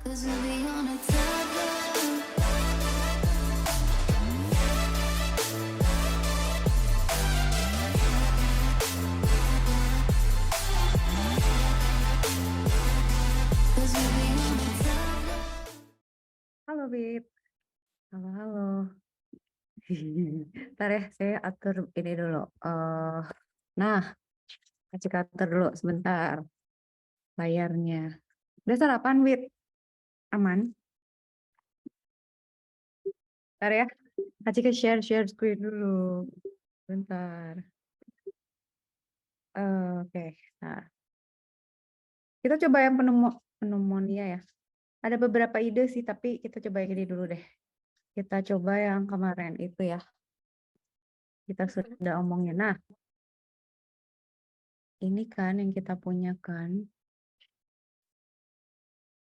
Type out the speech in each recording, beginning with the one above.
Halo Bib, halo halo. Ntar ya, saya atur ini dulu. Nah, kasih atur dulu sebentar layarnya. Udah sarapan Bib? Aman? Ntar ya, kasih ke share screen dulu. Bentar. Oke, nah kita coba yang pneumonia ya. Ada beberapa ide sih, tapi kita coba yang ini dulu deh. Kita coba yang kemarin itu ya. Kita sudah omongin. Nah, ini kan yang kita punya kan.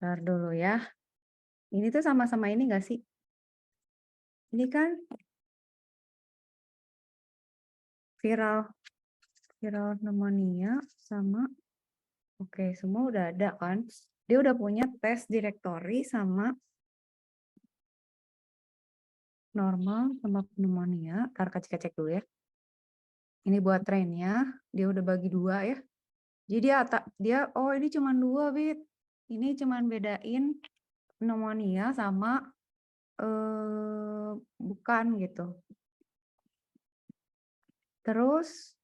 Ntar dulu ya. Ini tuh sama-sama ini nggak sih? Ini kan viral pneumonia sama oke, semua udah ada kan? Dia udah punya tes directory sama normal sama pneumonia. Ntar cek dulu ya. Ini buat trennya, dia udah bagi dua ya. Jadi dia oh ini cuma dua bit. Ini cuma bedain pneumonia sama bukan gitu. Terus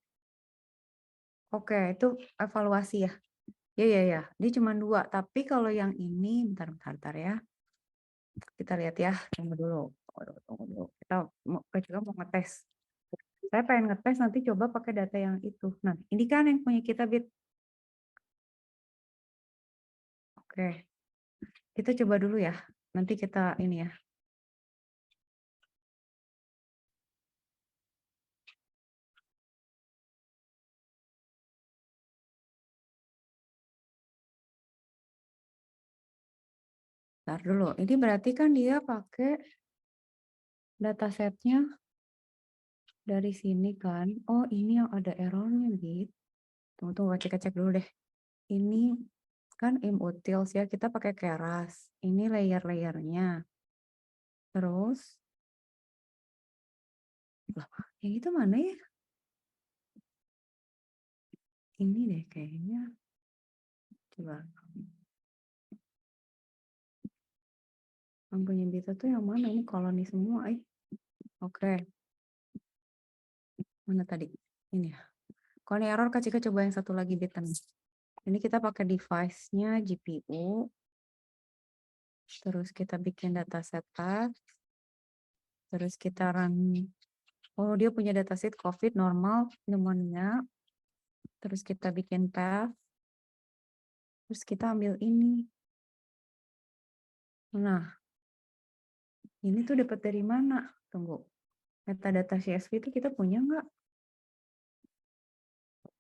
oke, itu evaluasi ya. Ya. Dia cuma dua. Tapi kalau yang ini, bentar ya. Kita lihat ya. Tunggu dulu. Kita juga mau ngetes. Saya pengen ngetes nanti coba pakai data yang itu. Nah, ini kan yang punya kita Bit. Oke. Kita coba dulu ya. Nanti kita ini ya. Ntar dulu. Ini berarti kan dia pakai datasetnya dari sini kan. Oh, ini yang ada errornya, Bit. Tunggu, cek dulu deh. Ini kan imutils ya, kita pakai keras. Ini layer-layernya. Terus, loh, yang itu mana ya? Ini deh kayaknya. Coba. Yang punya Bita tuh yang mana? Ini koloni semua. Oke. Mana tadi? Ini ya. Kalau ini error, Kak Cika coba yang satu lagi Bita nih. Ini kita pakai device-nya GPU. Terus kita bikin dataset path. Terus kita run. Oh, dia punya dataset COVID normal, pneumonia. Terus kita bikin path. Terus kita ambil ini. Nah, ini tuh dapat dari mana? Tunggu. Metadata CSV itu kita punya nggak?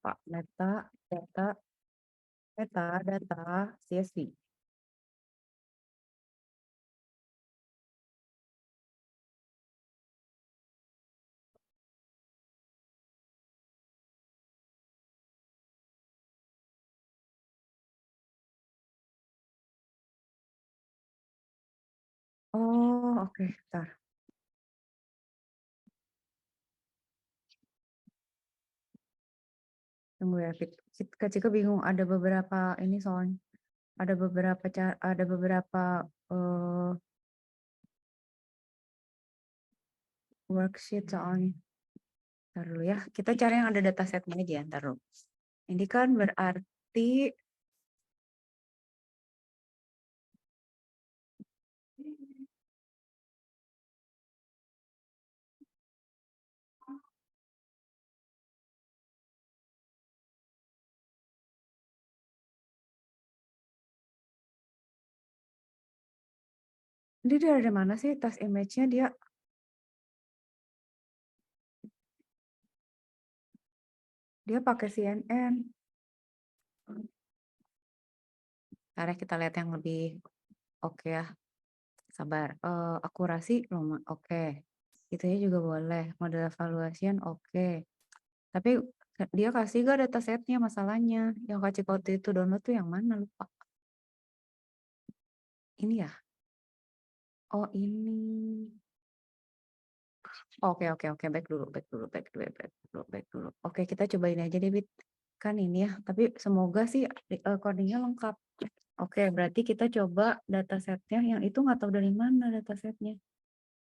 Pak, metadata CSV. Oh, oke. Bentar. Tunggu ya, Kak Cika bingung. Ada beberapa ini soalnya. Ada beberapa worksheet soalnya. Ntar dulu ya. Kita cari yang ada datasetnya aja. Ntar dulu. Ini kan berarti dia dari mana sih tas image-nya dia pakai CNN. Ntar kita lihat yang lebih oke ya. Sabar. Akurasi oke. Itunya juga boleh. Model evaluation oke. Tapi dia kasih gak datasetnya masalahnya. Yang kasih waktu itu download tuh yang mana lupa. Ini ya? Oh ini. Oke oke oke, back dulu. Oke, kita cobain aja deh, Bit. Kan ini ya, tapi semoga sih codingnya lengkap. Oke, berarti kita coba datasetnya yang itu nggak tahu dari mana datasetnya.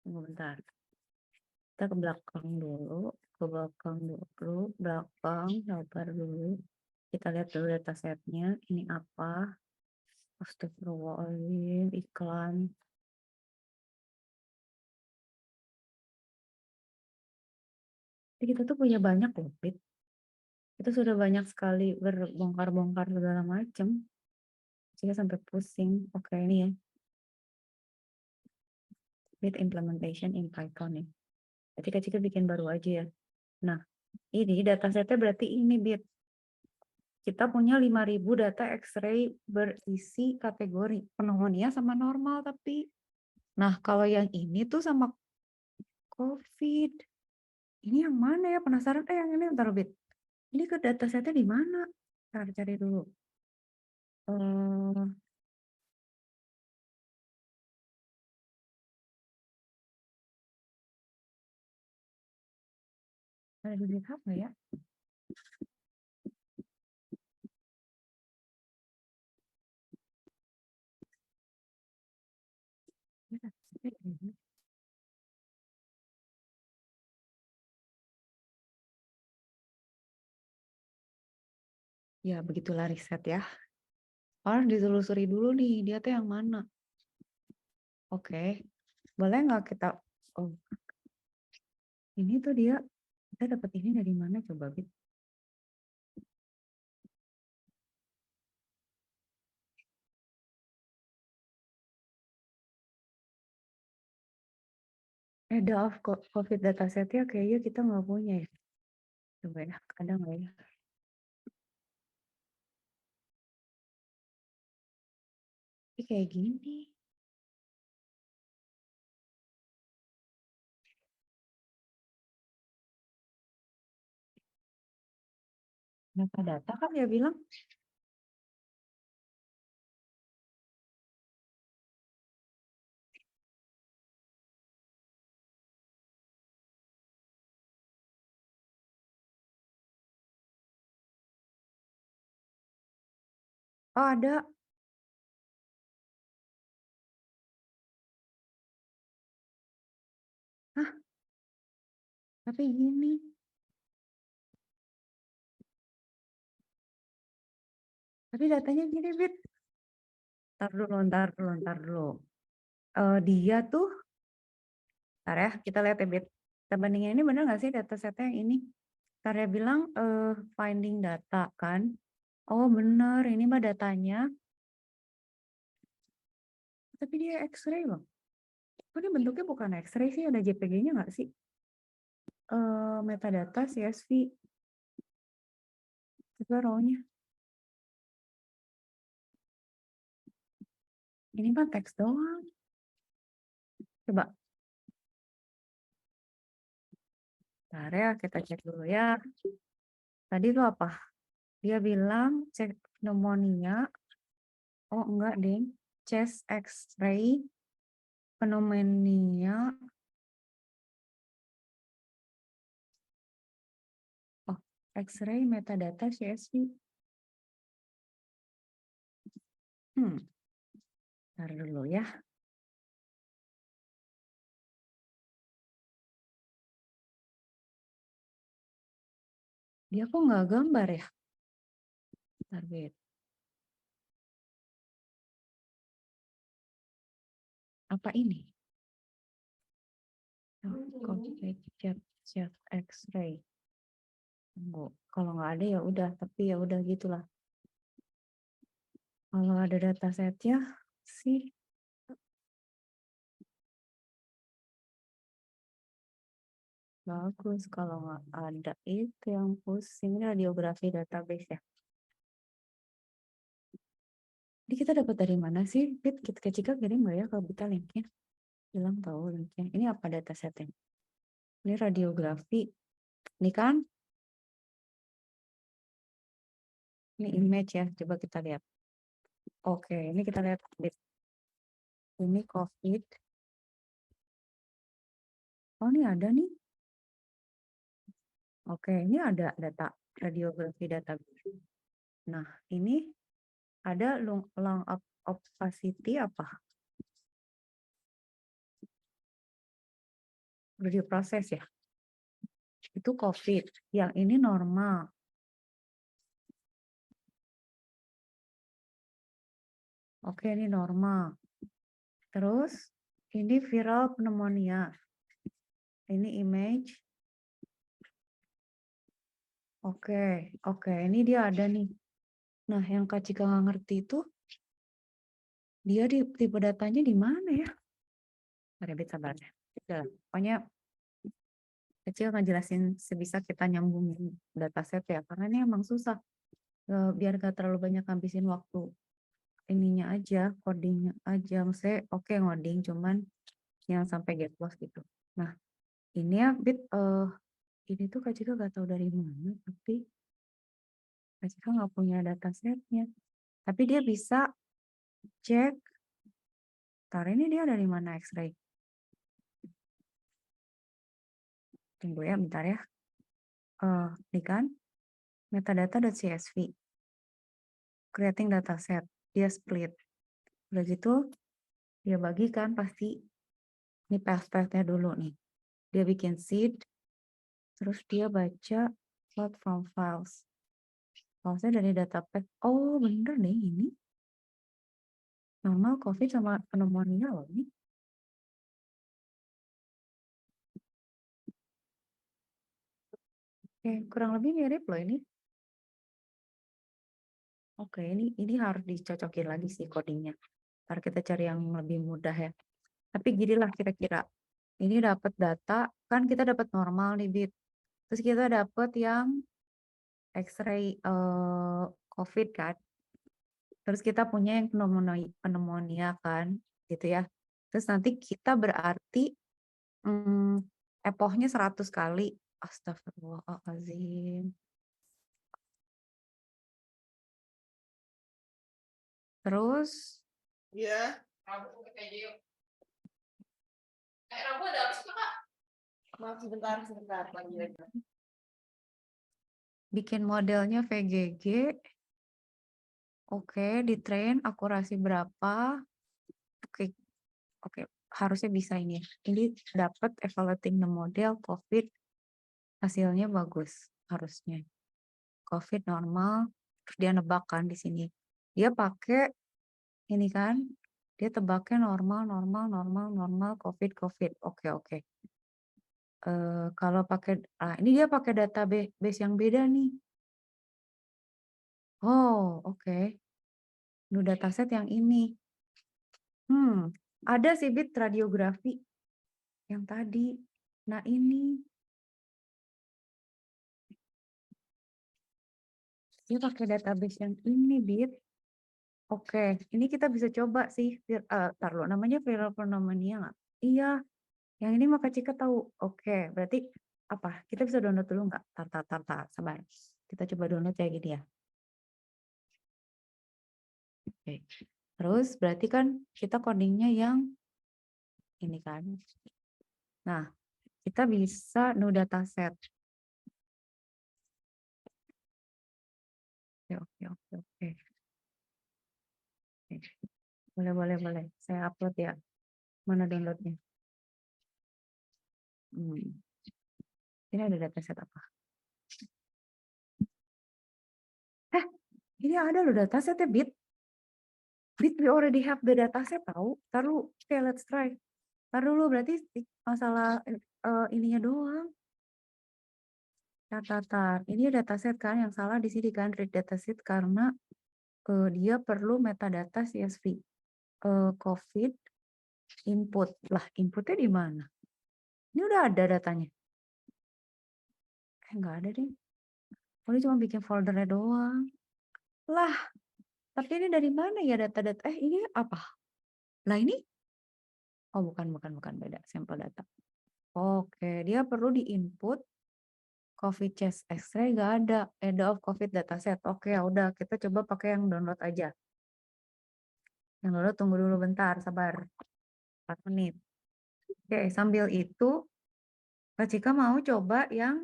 Tunggu bentar. Kita ke belakang dulu, belakang, sabar dulu. Kita lihat dulu datasetnya, ini apa. Astagfirullahaladzim, iklan. Jadi kita tuh punya banyak loh, Bit. Itu sudah banyak sekali berbongkar-bongkar segala macam. Sehingga sampai pusing. Oke, ini ya. Bit implementation in Python nih. Jadi kita bikin baru aja ya. Nah, ini datasetnya berarti ini, Bit. Kita punya 5.000 data X-ray berisi kategori pneumonia sama normal tapi. Nah, kalau yang ini tuh sama COVID. Ini yang mana ya? Penasaran? Yang ini bentar, Bit. Ini ke datasetnya di mana? Cari dulu. Eh, ada di GitHub nggak ya? Ya, begitulah riset ya. Harus ditelusuri dulu nih, dia tuh yang mana. Oke, boleh nggak kita... Oh, ini tuh dia, kita dapat ini dari mana coba, Bit? DAF COVID datasetnya kayaknya kita nggak punya ya. Coba ya, ada nggak ya? Ini kayak gini. Data kan dia bilang. Oh ada. Hah, tapi gini. Tapi datanya gini, Bit. Ntar dulu. Dia tuh, ntar ya, kita lihat ya, Bit. Kita bandingin ini bener nggak sih datasetnya yang ini? Ntar dia bilang finding data kan. Oh bener, ini mah datanya. Tapi dia X-ray loh. Kok ini bentuknya bukan X-ray sih, ada JPG-nya nggak sih? Metadata CSV. Coba raw-nya. Ini mah teks doang. Coba. Bentar ya, kita cek dulu ya. Tadi itu apa? Dia bilang cek pneumonia. Oh enggak, ding. Chest X-ray, pneumonia. Oh, X-ray metadata CSV. Bentar dulu ya. Dia kok nggak gambar ya? Target. Apa ini? Chest X-ray. Tunggu. Kalau nggak ada ya udah, tapi ya udah gitulah. Kalau ada datasetnya sih bagus. Kalau nggak ada itu yang pusing. Ini radiografi database ya. Jadi kita dapat dari mana sih? Kita Cika kirim nggak ya kalau kita linknya? Bilang tahu linknya. Ini apa datasetnya? Ini radiografi. Ini kan? Ini image ya. Coba kita lihat. Oke, ini kita lihat. Ini COVID. Oh, ini ada nih. Oke, ini ada data radiografi data. Nah, ini ada lung opacity apa? Udah diproses ya? Itu COVID. Yang ini normal. Oke, ini normal. Terus, ini viral pneumonia. Ini image. Oke, ini dia ada nih. Nah, yang Kak Cika nggak ngerti itu, dia di tipe datanya di mana ya? Sabar ya. Udah, pokoknya kecil ngejelasin sebisa kita nyambungin dataset ya, karena ini emang susah. Biar gak terlalu banyak ngabisin waktu ininya aja, codingnya aja. Maksudnya oke ngoding, cuman yang sampai get lost gitu. Nah, ini ya Bit, ini tuh Kak Cika gak tahu dari mana, tapi Kak Cika nggak punya datasetnya. Tapi dia bisa cek, ntar ini dia dari mana X-ray. Tunggu ya, bentar ya. Ini kan metadata.csv, creating dataset, dia split. Udah gitu, dia bagikan pasti, ini path-path-nya dulu nih. Dia bikin seed, terus dia baca plot from files. Filesnya dari data path. Oh, bener deh ini. Normal COVID sama pneumonia loh ini. Oke, kurang lebih mirip loh ini. Oke, ini harus dicocokin lagi sih codingnya. Ntar kita cari yang lebih mudah ya. Tapi ginilah kira-kira. Ini dapat data, kan kita dapat normal nih, Bit. Terus kita dapat yang X-ray COVID kan. Terus kita punya yang pneumonia kan, gitu ya. Terus nanti kita berarti epohnya 100 kali. Astagfirullahaladzim. Terus Iya. Rabu kayak yuk. Rabu ada apa sih, Kak? Maaf, sebentar lagi aja. bikin modelnya VGG. Oke, di train akurasi berapa? Oke, harusnya bisa ini. Ini dapat evaluating the model COVID, hasilnya bagus harusnya. COVID normal, terus dia nebak kan di sini. Dia pakai ini kan, dia tebaknya normal, COVID. Oke. Kalau pakai, ini dia pakai database yang beda nih. Oh, oke. Ini dataset yang ini. Ada sih Bit radiografi yang tadi. Nah ini. Dia pakai database yang ini, Bit. Oke, ini kita bisa coba sih. Taruh namanya viral pneumonia nggak? Iya, yang ini maka Cika tahu. Oke, berarti apa? Kita bisa download dulu nggak? Tar, sabar. Kita coba download kayak gini ya. Oke. Terus berarti kan kita codingnya yang ini kan. Nah, kita bisa new dataset. Oke. Boleh. Saya upload ya. Mana downloadnya? Ini ada dataset apa? Ini ada loh dataset ya, Bit. Bit, we already have the dataset tahu. Taruh, oke, let's try. Taruh dulu, berarti masalah ininya doang. Tar. Ini dataset kan yang salah di sini kan, read dataset karena dia perlu metadata CSV. COVID input. Lah, inputnya di mana? Ini udah ada datanya. Nggak ada deh. Oh, ini cuma bikin foldernya doang. Lah, tapi ini dari mana ya data-data? Ini apa? Lah ini? Oh, bukan. Beda. Sampel data. Oke, dia perlu di-input COVID chest X-ray nggak ada. End of COVID dataset. Oke, ya udah kita coba pakai yang download aja. Yang download tunggu dulu bentar, sabar. 4 menit. Oke, sambil itu Kak Cika mau coba yang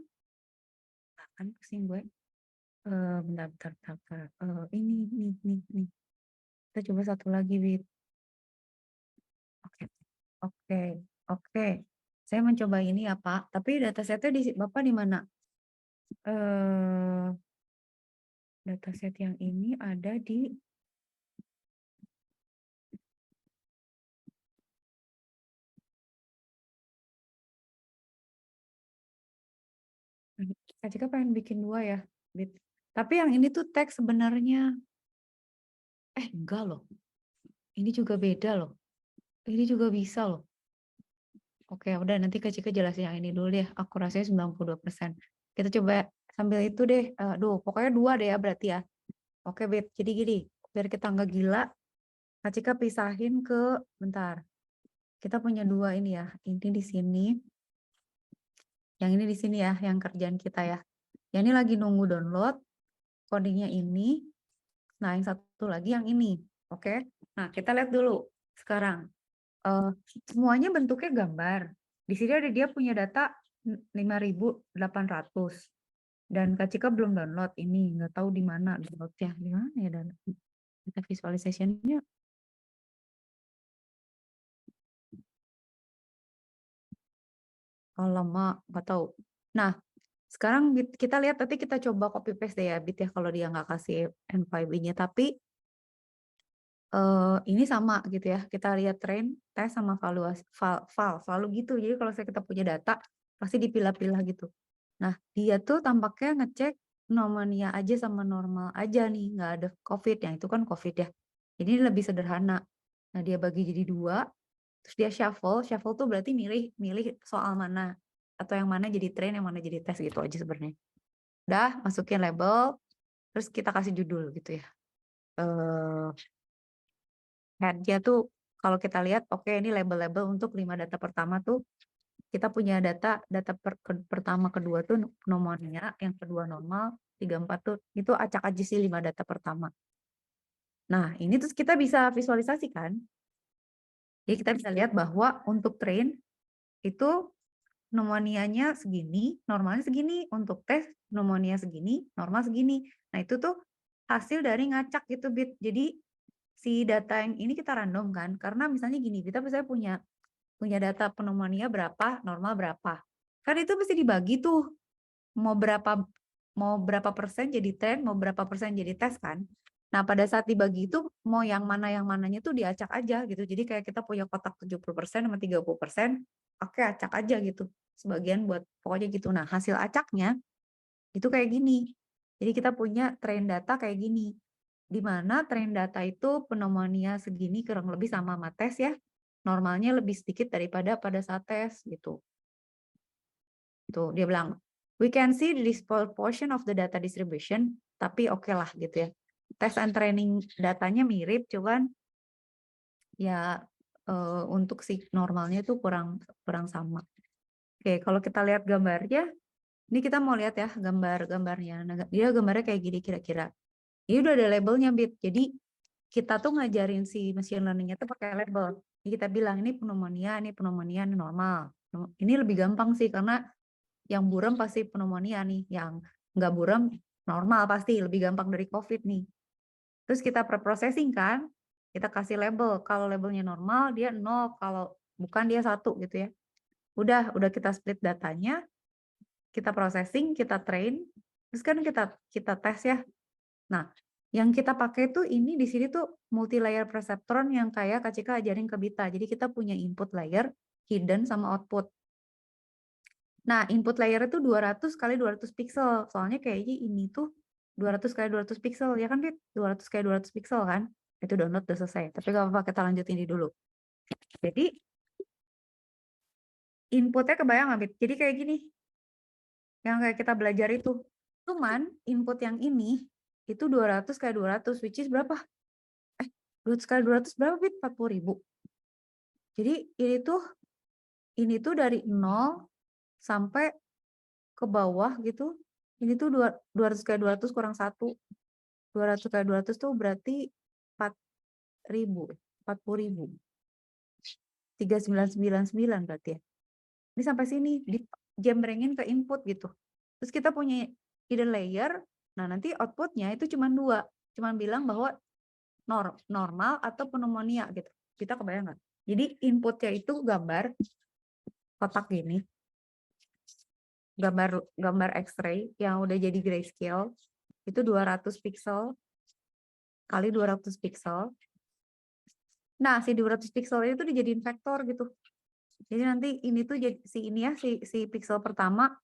kan pusing gue. Bentar. Ini nih. Kita coba satu lagi, Wit. Oke. Saya mencoba ini ya, Pak. Tapi datasetnya Bapak di mana? Dataset yang ini ada di Kak Cika pengen bikin 2 ya, Wit. Tapi yang ini tuh teks sebenarnya. Enggak loh. Ini juga beda loh. Ini juga bisa loh. Oke, udah nanti Kak Cika jelasin yang ini dulu deh. Akurasinya 92%. Kita coba sambil itu deh. Pokoknya 2 deh ya berarti ya. Oke, Beb. Jadi gini, biar kita nggak gila, Kak Cika pisahin bentar. Kita punya 2 ini ya. Ini di sini. Yang ini di sini ya, yang kerjaan kita ya. Yang ini lagi nunggu download. Codingnya ini. Nah, yang satu lagi yang ini. Oke. Nah, kita lihat dulu sekarang. Semuanya bentuknya gambar. Di sini ada dia punya data 5.800. Dan Kak Cika belum download ini, nggak tahu di mana downloadnya. Di mana ya data visualization-nya? Lama, nggak tahu. Nah, sekarang kita lihat, nanti kita coba copy paste deh ya, Bit ya, kalau dia nggak kasih N5B-nya. Tapi ini sama gitu ya. Kita lihat train, tes sama valuasi, file, selalu gitu. Jadi kalau kita punya data, pasti dipilah-pilah gitu. Nah, dia tuh tampaknya ngecek pneumonia aja sama normal aja nih, nggak ada COVID. Yang itu kan COVID ya. Jadi ini lebih sederhana. Nah, dia bagi jadi 2, terus dia shuffle. Shuffle tuh berarti milih soal mana. Atau yang mana jadi train, yang mana jadi tes gitu aja sebenarnya. Udah, masukin label, terus kita kasih judul gitu ya. Head-nya tuh kalau kita lihat, oke ini label-label untuk 5 data pertama tuh kita punya data pertama, kedua tuh pneumonia, yang kedua normal, 3, 4 tuh itu acak aja sih 5 data pertama. Nah, ini terus kita bisa visualisasikan. Jadi kita bisa lihat bahwa untuk train itu pneumonianya segini, normalnya segini, untuk tes pneumonia segini, normal segini. Nah, itu tuh hasil dari ngacak gitu, Bit. Jadi si data yang ini kita random kan, karena misalnya gini, kita misalnya punya data pneumonia berapa, normal berapa. Kan itu mesti dibagi tuh, mau berapa persen jadi tren, mau berapa persen jadi tes kan. Nah, pada saat dibagi itu, mau yang mananya tuh diacak aja gitu. Jadi kayak kita punya kotak 70% sama 30%, oke acak aja gitu. Sebagian buat pokoknya gitu. Nah, hasil acaknya itu kayak gini. Jadi kita punya train data kayak gini. Di mana train data itu pneumonia segini kurang lebih sama tes ya. Normalnya lebih sedikit daripada pada saat tes gitu. Tuh, dia bilang, we can see this portion of the data distribution, tapi oke lah gitu ya. Test and training datanya mirip, cuman ya untuk si normalnya itu kurang sama. Oke, kalau kita lihat gambarnya, ini kita mau lihat ya gambarnya. Nah, dia gambarnya kayak gini kira-kira. Ini udah ada labelnya, Bit. Jadi kita tuh ngajarin si machine learning-nya tuh pakai label. Jadi kita bilang ini pneumonia, ini normal. Ini lebih gampang sih karena yang buram pasti pneumonia nih, yang nggak buram normal pasti, lebih gampang dari COVID nih. Terus kita preprocessing kan, kita kasih label. Kalau labelnya normal dia 0, kalau bukan dia 1 gitu ya. Udah kita split datanya, kita processing, kita train, terus kan kita tes ya. Nah, yang kita pakai tuh ini di sini tuh multi layer perceptron yang kayak Kak Cika ajarin ke Bita. Jadi kita punya input layer, hidden sama output. Nah, input layer itu 200 kali 200 pixel. Soalnya kayaknya ini tuh 200 kali 200 pixel. Ya kan, Bit? 200 kali 200 pixel kan? Itu download udah selesai. Tapi gak apa-apa, kita lanjutin ini dulu. Jadi, inputnya kebayang nggak, Bit? Jadi kayak gini. Yang kayak kita belajar itu. Cuman, input yang ini, itu 200 kali 200, which is berapa? 200 kali 200 berapa, Bit? 40.000. Jadi, ini tuh dari 0 sampai ke bawah gitu. Ini tuh 200 kali 200 kurang 1. 200 kali 200 tuh berarti 4.000. 40.000. 3999 berarti ya. Ini sampai sini dijembrengin ke input gitu. Terus kita punya hidden layer. Nah, nanti outputnya itu cuma 2. Cuma bilang bahwa normal atau pneumonia gitu. Kita kebayang nggak? Jadi inputnya itu gambar kotak gini. Gambar X-ray yang udah jadi grayscale. Itu 200 pixel kali 200 pixel. Nah, si 200 pixel itu dijadiin vektor gitu. Jadi nanti ini tuh jadi si pixel pertama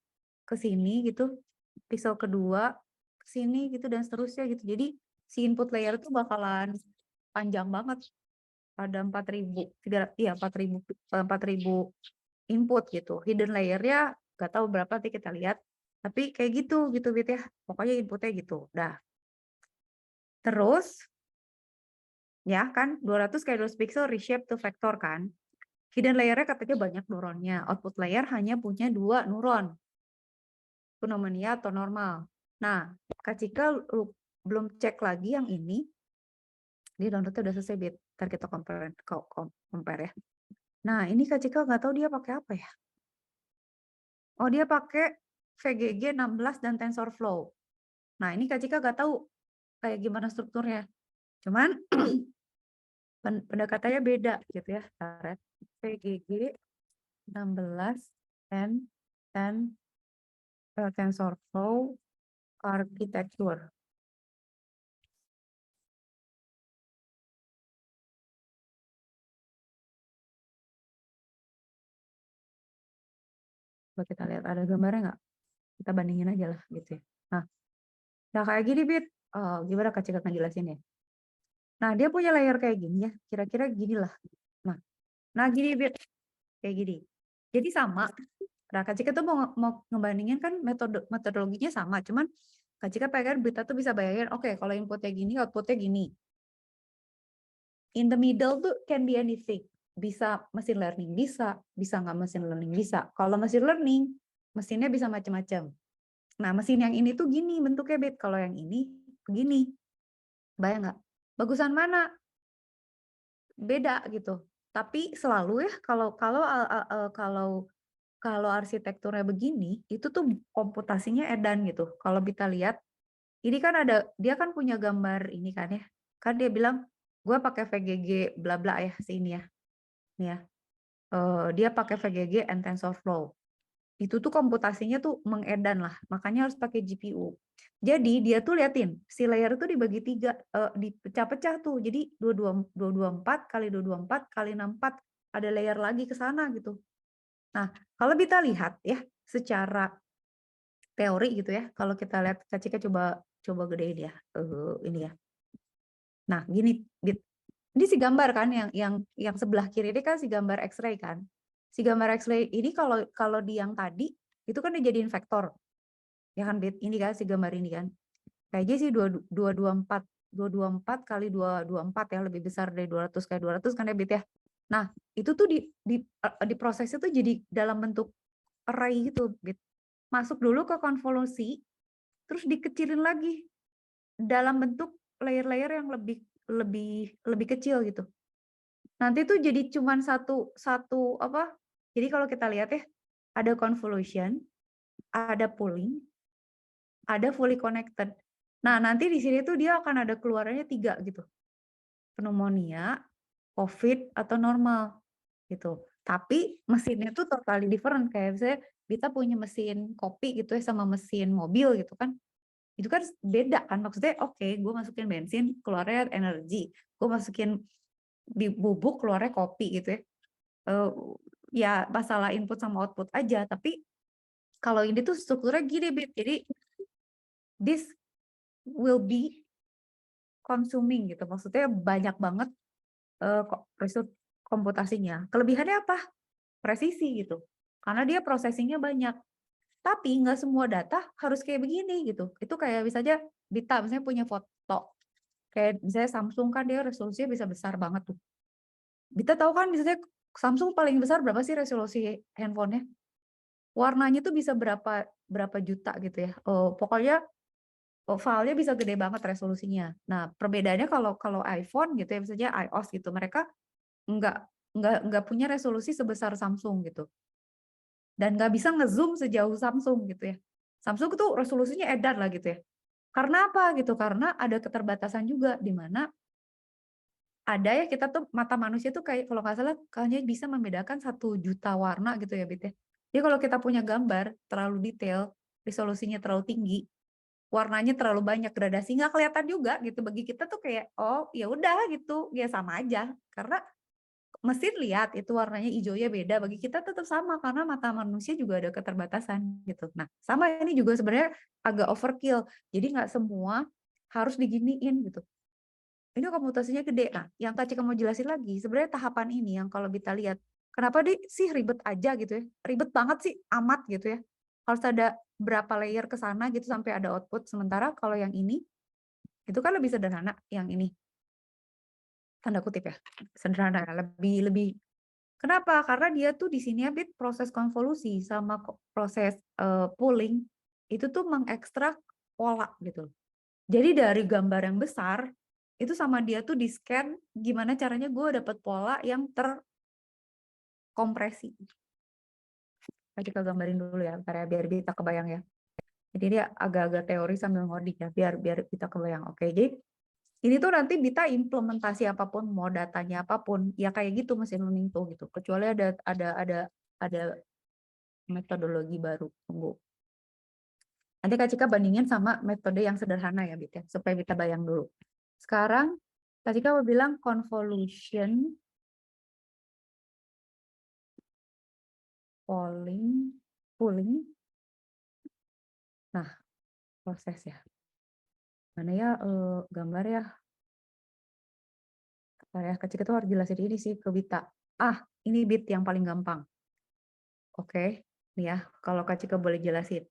ke sini gitu, pixel kedua ke sini gitu dan seterusnya gitu. Jadi si input layer itu bakalan panjang banget. Ada 4.000 input gitu. Hidden layer-nya nggak tahu berapa nanti kita lihat. Tapi kayak gitu Bit ya. Pokoknya inputnya gitu. Dah. Terus ya kan 200 kali 200 pixel reshape to vector kan. Hidden layer-nya katanya banyak neuronnya. Output layer hanya punya 2 neuron. Pneumonia atau normal. Nah, Kak Cika belum cek lagi yang ini. Dia downloadnya udah selesai, Bit. Ntar kita compare ya. Nah, ini Kak Cika nggak tahu dia pakai apa ya. Oh, dia pakai VGG 16 dan TensorFlow. Nah, ini Kak Cika nggak tahu kayak gimana strukturnya. Cuman pendekatannya beda gitu ya. VGG 16 dan TensorFlow architecture. Coba kita lihat ada gambarnya nggak? Kita bandingin aja lah gitu ya. Nah kayak gini Bit, gimana Kak Cika akan jelasin ya? Nah dia punya layer kayak gini ya, kira-kira gini lah. Nah gini Bit, kayak gini. Jadi sama. Nah Kak Cika tuh mau ngebandingin kan metodologinya sama, cuman Kak Cika pengen Bit tuh bisa bayangin, oke kalau inputnya gini, outputnya gini. In the middle tuh can be anything. Bisa machine learning, bisa nggak machine learning, bisa. Kalau machine learning, mesinnya bisa macam-macam. Nah, mesin yang ini tuh gini bentuknya, Bet. Kalau yang ini begini. Bayang nggak? Bagusan mana? Beda gitu. Tapi selalu ya kalau arsitekturnya begini, itu tuh komputasinya edan gitu. Kalau kita lihat, ini kan dia kan punya gambar ini kan ya. Kan dia bilang, gue pakai VGG bla bla ya, sini ya. Nih ya. Dia pakai VGG and TensorFlow. Itu tuh komputasinya tuh mengedan lah, makanya harus pakai GPU. Jadi dia tuh liatin, si layer itu dibagi 3, dipecah-pecah tuh. Jadi 224 kali 224 kali 64 ada layer lagi ke sana gitu. Nah, kalau kita lihat ya secara teori gitu ya, kalau kita lihat Kak Cika coba gedein ya, ini ya. Nah, gini, ini si gambar kan yang sebelah kiri ini kan si gambar X-ray kan. Si gambar X-ray ini kalau di yang tadi itu kan dijadiin vektor. Ya kan Bit, ini kan si gambar ini kan. Kayaknya sih 224 kali 224 ya lebih besar dari 200 kali 200 kan ya Bit ya. Nah, itu tuh diprosesnya tuh jadi dalam bentuk array gitu Bit. Masuk dulu ke konvolusi terus dikecilin lagi dalam bentuk layer-layer yang lebih kecil gitu. Nanti tuh jadi cuman satu apa? Jadi kalau kita lihat ya, ada convolution, ada pooling, ada fully connected. Nah, nanti di sini tuh dia akan ada keluarannya 3 gitu. Pneumonia, COVID, atau normal gitu. Tapi mesinnya tuh totally different. Kayak misalnya kita punya mesin kopi gitu ya sama mesin mobil gitu kan. Itu kan beda kan. Maksudnya oke, gue masukin bensin, keluarnya energi. Gue masukin di bubuk, keluarnya kopi gitu ya. Ya masalah input sama output aja. Tapi kalau ini tuh strukturnya gini, Bit. Jadi this will be consuming gitu. Maksudnya banyak banget resource komputasinya. Kelebihannya apa? Presisi gitu. Karena dia processingnya banyak. Tapi nggak semua data harus kayak begini gitu. Itu kayak misalnya Bita misalnya punya foto. Kayak misalnya Samsung kan dia resolusinya bisa besar banget tuh. Bita tahu kan misalnya Samsung paling besar berapa sih resolusi handphonenya? Warnanya tuh bisa berapa juta gitu ya. Pokoknya filenya bisa gede banget resolusinya. Nah, perbedaannya kalau iPhone gitu ya, misalnya iOS gitu, mereka nggak nggak punya resolusi sebesar Samsung gitu. Dan nggak bisa ngezoom sejauh Samsung gitu ya. Samsung tuh resolusinya edan lah gitu ya. Karena apa gitu? Karena ada keterbatasan juga di mana ada ya kita tuh mata manusia tuh kayak kalau nggak salah hanya bisa membedakan 1 juta warna gitu ya, Bit ya. Jadi kalau kita punya gambar terlalu detail, resolusinya terlalu tinggi, warnanya terlalu banyak gradasi nggak kelihatan juga gitu bagi kita tuh kayak oh ya udah gitu ya sama aja karena mesin lihat itu warnanya hijaunya beda bagi kita tetap sama karena mata manusia juga ada keterbatasan gitu. Nah sama ini juga sebenarnya agak overkill jadi nggak semua harus diginiin gitu. Ini komputasinya gede. Nah yang Kak Cika mau jelasin lagi sebenarnya tahapan ini yang kalau kita lihat kenapa sih ribet aja gitu ya ribet banget sih amat gitu ya harus ada berapa layer ke sana gitu sampai ada output sementara kalau yang ini itu kan lebih sederhana yang ini tanda kutip ya sederhana lebih lebih kenapa karena dia tuh di sini Bit proses konvolusi sama proses pooling itu tuh mengekstrak pola gitu jadi dari gambar yang besar itu sama dia tuh di scan gimana caranya gue dapet pola yang terkompresi. Kita gambarin dulu ya ntar ya biar kita kebayang ya. Jadi dia agak-agak teori sambil ngodik ya, biar kita kebayang. Oke, jadi ini tuh nanti kita implementasi apapun, mau datanya apapun, ya kayak gitu mesin learning tuh gitu. Kecuali ada metodologi baru. Tunggu. Nanti Kak Cika bandingin sama metode yang sederhana ya, Bit ya, supaya kita bayang dulu. Sekarang Kak Cika mau bilang convolution, pooling. Nah, proses ya. Mana ya gambar ya? Saya kecil itu harus jelasin ini sih ke Bita. Ini Bit yang paling gampang. Oke, nih ya, kalau Kak Cika boleh jelasin.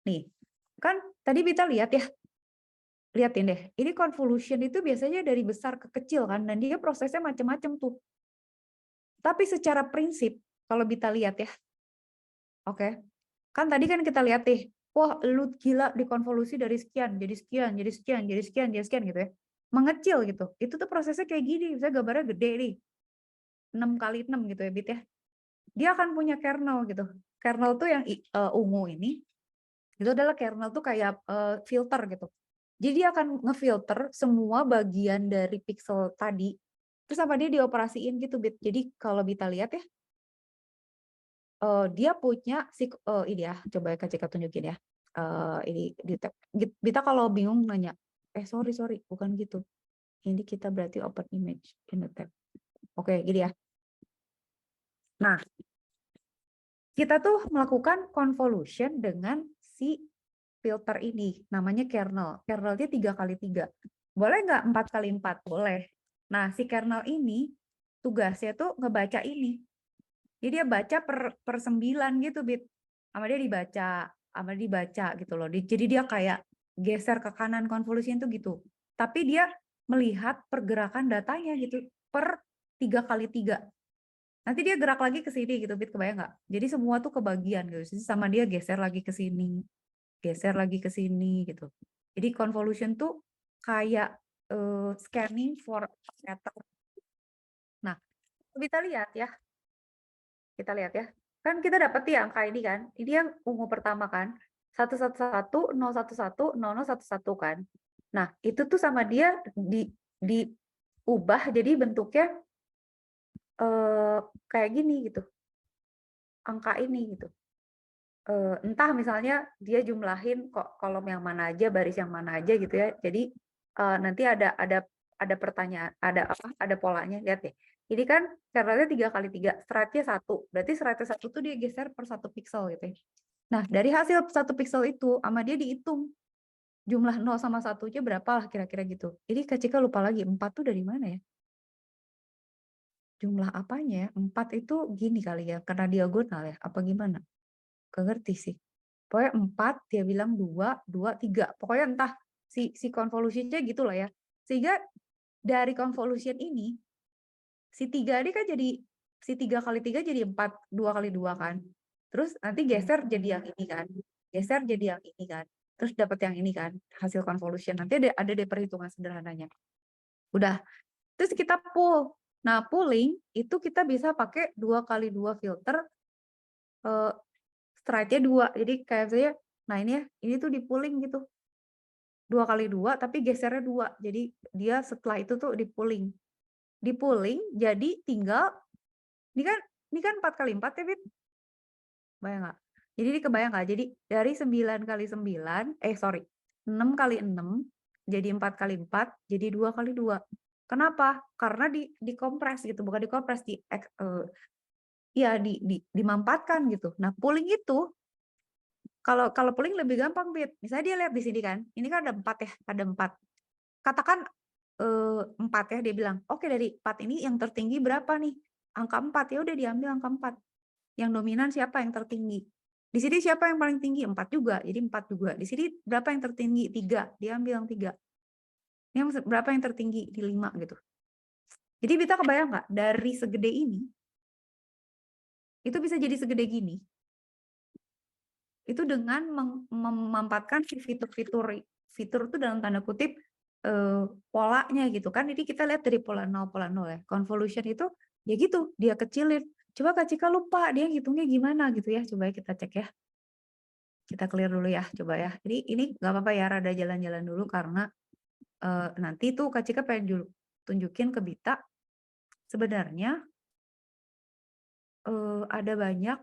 Nih, kan tadi Bita lihat ya, liatin deh. Ini convolution itu biasanya dari besar ke kecil kan, dan dia prosesnya macam-macam tuh. Tapi secara prinsip, kalau Bita lihat ya, oke, kan tadi kan kita lihat nih, wah lu gila dikonvolusi dari sekian, jadi sekian, jadi sekian, jadi sekian, jadi sekian gitu ya. Mengecil gitu. Itu tuh prosesnya kayak gini, misalnya gambarnya gede nih, 6 kali 6 gitu ya Bit ya. Dia akan punya kernel gitu. Kernel tuh yang ungu ini, itu adalah kernel tuh kayak filter gitu. Jadi dia akan ngefilter semua bagian dari pixel tadi, terus sama dia dioperasiin gitu, Bit. Jadi kalau Bita lihat ya, dia punya ini ya, coba Kak Cika tunjukin ya. Ini di tab. Bita kalau bingung nanya, sorry, bukan gitu. Ini kita berarti open image in the tab. Oke, gini ya. Nah, kita tuh melakukan convolution dengan si filter ini, namanya kernel. Kernelnya 3x3. Boleh nggak 4x4? Boleh. Nah, si kernel ini tugasnya tuh ngebaca ini. Jadi dia baca per 9 gitu, Bit. Sama dia dibaca gitu loh. Jadi dia kayak geser ke kanan convolution tuh gitu. Tapi dia melihat pergerakan datanya gitu per 3x3. Nanti dia gerak lagi ke sini gitu, Bit, kebayang nggak? Jadi semua tuh kebagian gitu. Jadi sama dia geser lagi ke sini, geser lagi ke sini gitu. Jadi convolution tuh kayak scanning for pattern. Nah, kita lihat ya. Kita lihat ya. Kan kita dapat ya angka ini kan. Ini yang ungu pertama kan. 111 011 0011 kan. Nah, itu tuh sama dia diubah jadi bentuknya kayak gini gitu. Angka ini gitu. Entah misalnya dia jumlahin kok kolom yang mana aja, baris yang mana aja gitu ya. Jadi nanti ada pertanyaan, ada polanya. Lihat deh. Ini kan kernelnya 3x3, stripe-nya 1. Berarti stripe 1 tuh dia geser per 1 pixel gitu ya. Nah, dari hasil 1 pixel itu sama dia dihitung jumlah 0 sama 1-nya berapa lah kira-kira gitu. Ini Kak Cika lupa lagi 4 tuh dari mana ya? Jumlah apanya ya? 4 itu gini kali ya, karena diagonal ya, apa gimana? Gak ngerti sih. Pokoknya 4, dia bilang 2, 2, 3. Pokoknya entah si convolution-nya gitu lah ya. Sehingga dari convolution ini, si 3 ini kan jadi, si 3x3 jadi 4, 2x2 kan. Terus nanti geser jadi yang ini kan. Geser jadi yang ini kan. terus dapat yang ini kan, hasil convolution. Nanti ada deh perhitungan sederhananya. Udah. Terus kita pull. Nah, pulling itu kita bisa pakai 2x2 filter, stride-nya 2. Jadi kayak saya, nah ini ya, ini tuh di pulling gitu. 2x2 tapi gesernya 2. Jadi dia setelah itu tuh di pulling. Di pulling jadi tinggal, ini kan 4x4 ya, Bib? Bayang nggak? Jadi ini kebayang nggak? Jadi dari 9x9, 6x6 jadi 4x4 jadi 2x2. Kenapa? Karena dikompres gitu, bukan dikompres, dimampatkan gitu. Nah, pooling itu kalau pooling lebih gampang, Bit. Misalnya dia lihat di sini kan, ini kan ada 4 ya, ada 4. Katakan 4 ya, dia bilang, oke dari 4 ini yang tertinggi berapa nih? Angka 4, ya udah diambil angka 4. Yang dominan siapa yang tertinggi? Di sini siapa yang paling tinggi? 4 juga, jadi 4 juga. Di sini berapa yang tertinggi? 3, dia ambil yang 3. Yang berapa yang tertinggi? Di 5 gitu. Jadi kita kebayang nggak, dari segede ini, itu bisa jadi segede gini. Itu dengan memampatkan si fitur itu dalam tanda kutip polanya gitu kan. Jadi kita lihat dari pola 0 ya. Convolution itu ya gitu, dia kecilin. Coba Kak Cika lupa dia hitungnya gimana gitu ya. Coba kita cek ya. Kita clear dulu ya, coba ya. Jadi ini nggak apa-apa ya, rada jalan-jalan dulu karena nanti tuh Kak Cika pengen tunjukin ke Bita sebenarnya ada banyak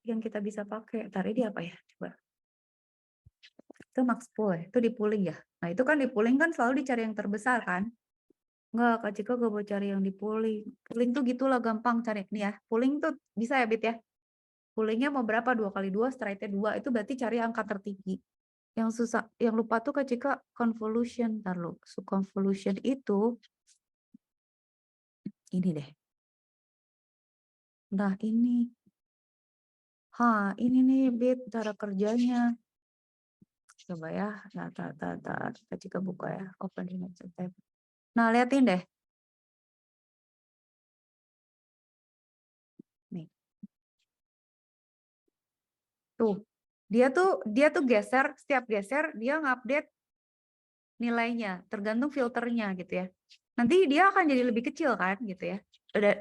yang kita bisa pakai. Tadi dia apa ya? Coba. Itu max pool ya, itu di pooling ya. Nah itu kan di pooling kan selalu dicari yang terbesar kan. Enggak, Kak Cika gak mau cari yang di pooling. Pooling tuh gitulah gampang cari. Nih ya, pooling tuh bisa ya Bit ya. Poolingnya mau berapa? 2x2, stride-nya 2. Itu berarti cari angka tertinggi. Yang susah, yang lupa tuh Kak Cika convolution. Ntar lo, convolution itu ini deh. Nah ini. Ini nih Bit cara kerjanya. Coba ya, Kak Cika buka ya, open image tab. Nah, liatin deh. Nih. Tuh. Dia tuh geser, setiap geser dia ngupdate nilainya, tergantung filternya gitu ya. Nanti dia akan jadi lebih kecil kan gitu ya.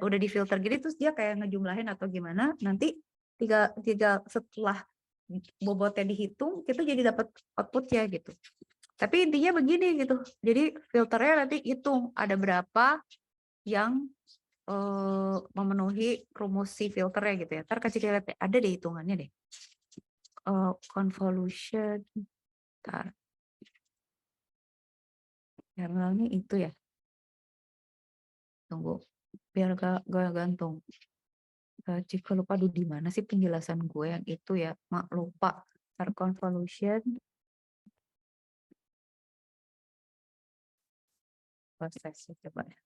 Udah di filter gini terus dia kayak ngejumlahin atau gimana, nanti tiga setelah bobotnya dihitung, kita jadi dapat outputnya gitu. Tapi intinya begini gitu. Jadi filternya nanti hitung ada berapa yang memenuhi rumus si filternya gitu ya. Ntar kasih lihat ada deh hitungannya deh. Convolution. Ntar. Terminalnya itu ya. Tunggu. Biar gak gantung. Jika lupa di mana sih penjelasan gue yang itu ya. Mak lupa. Ntar convolution. Prosesnya coba ya.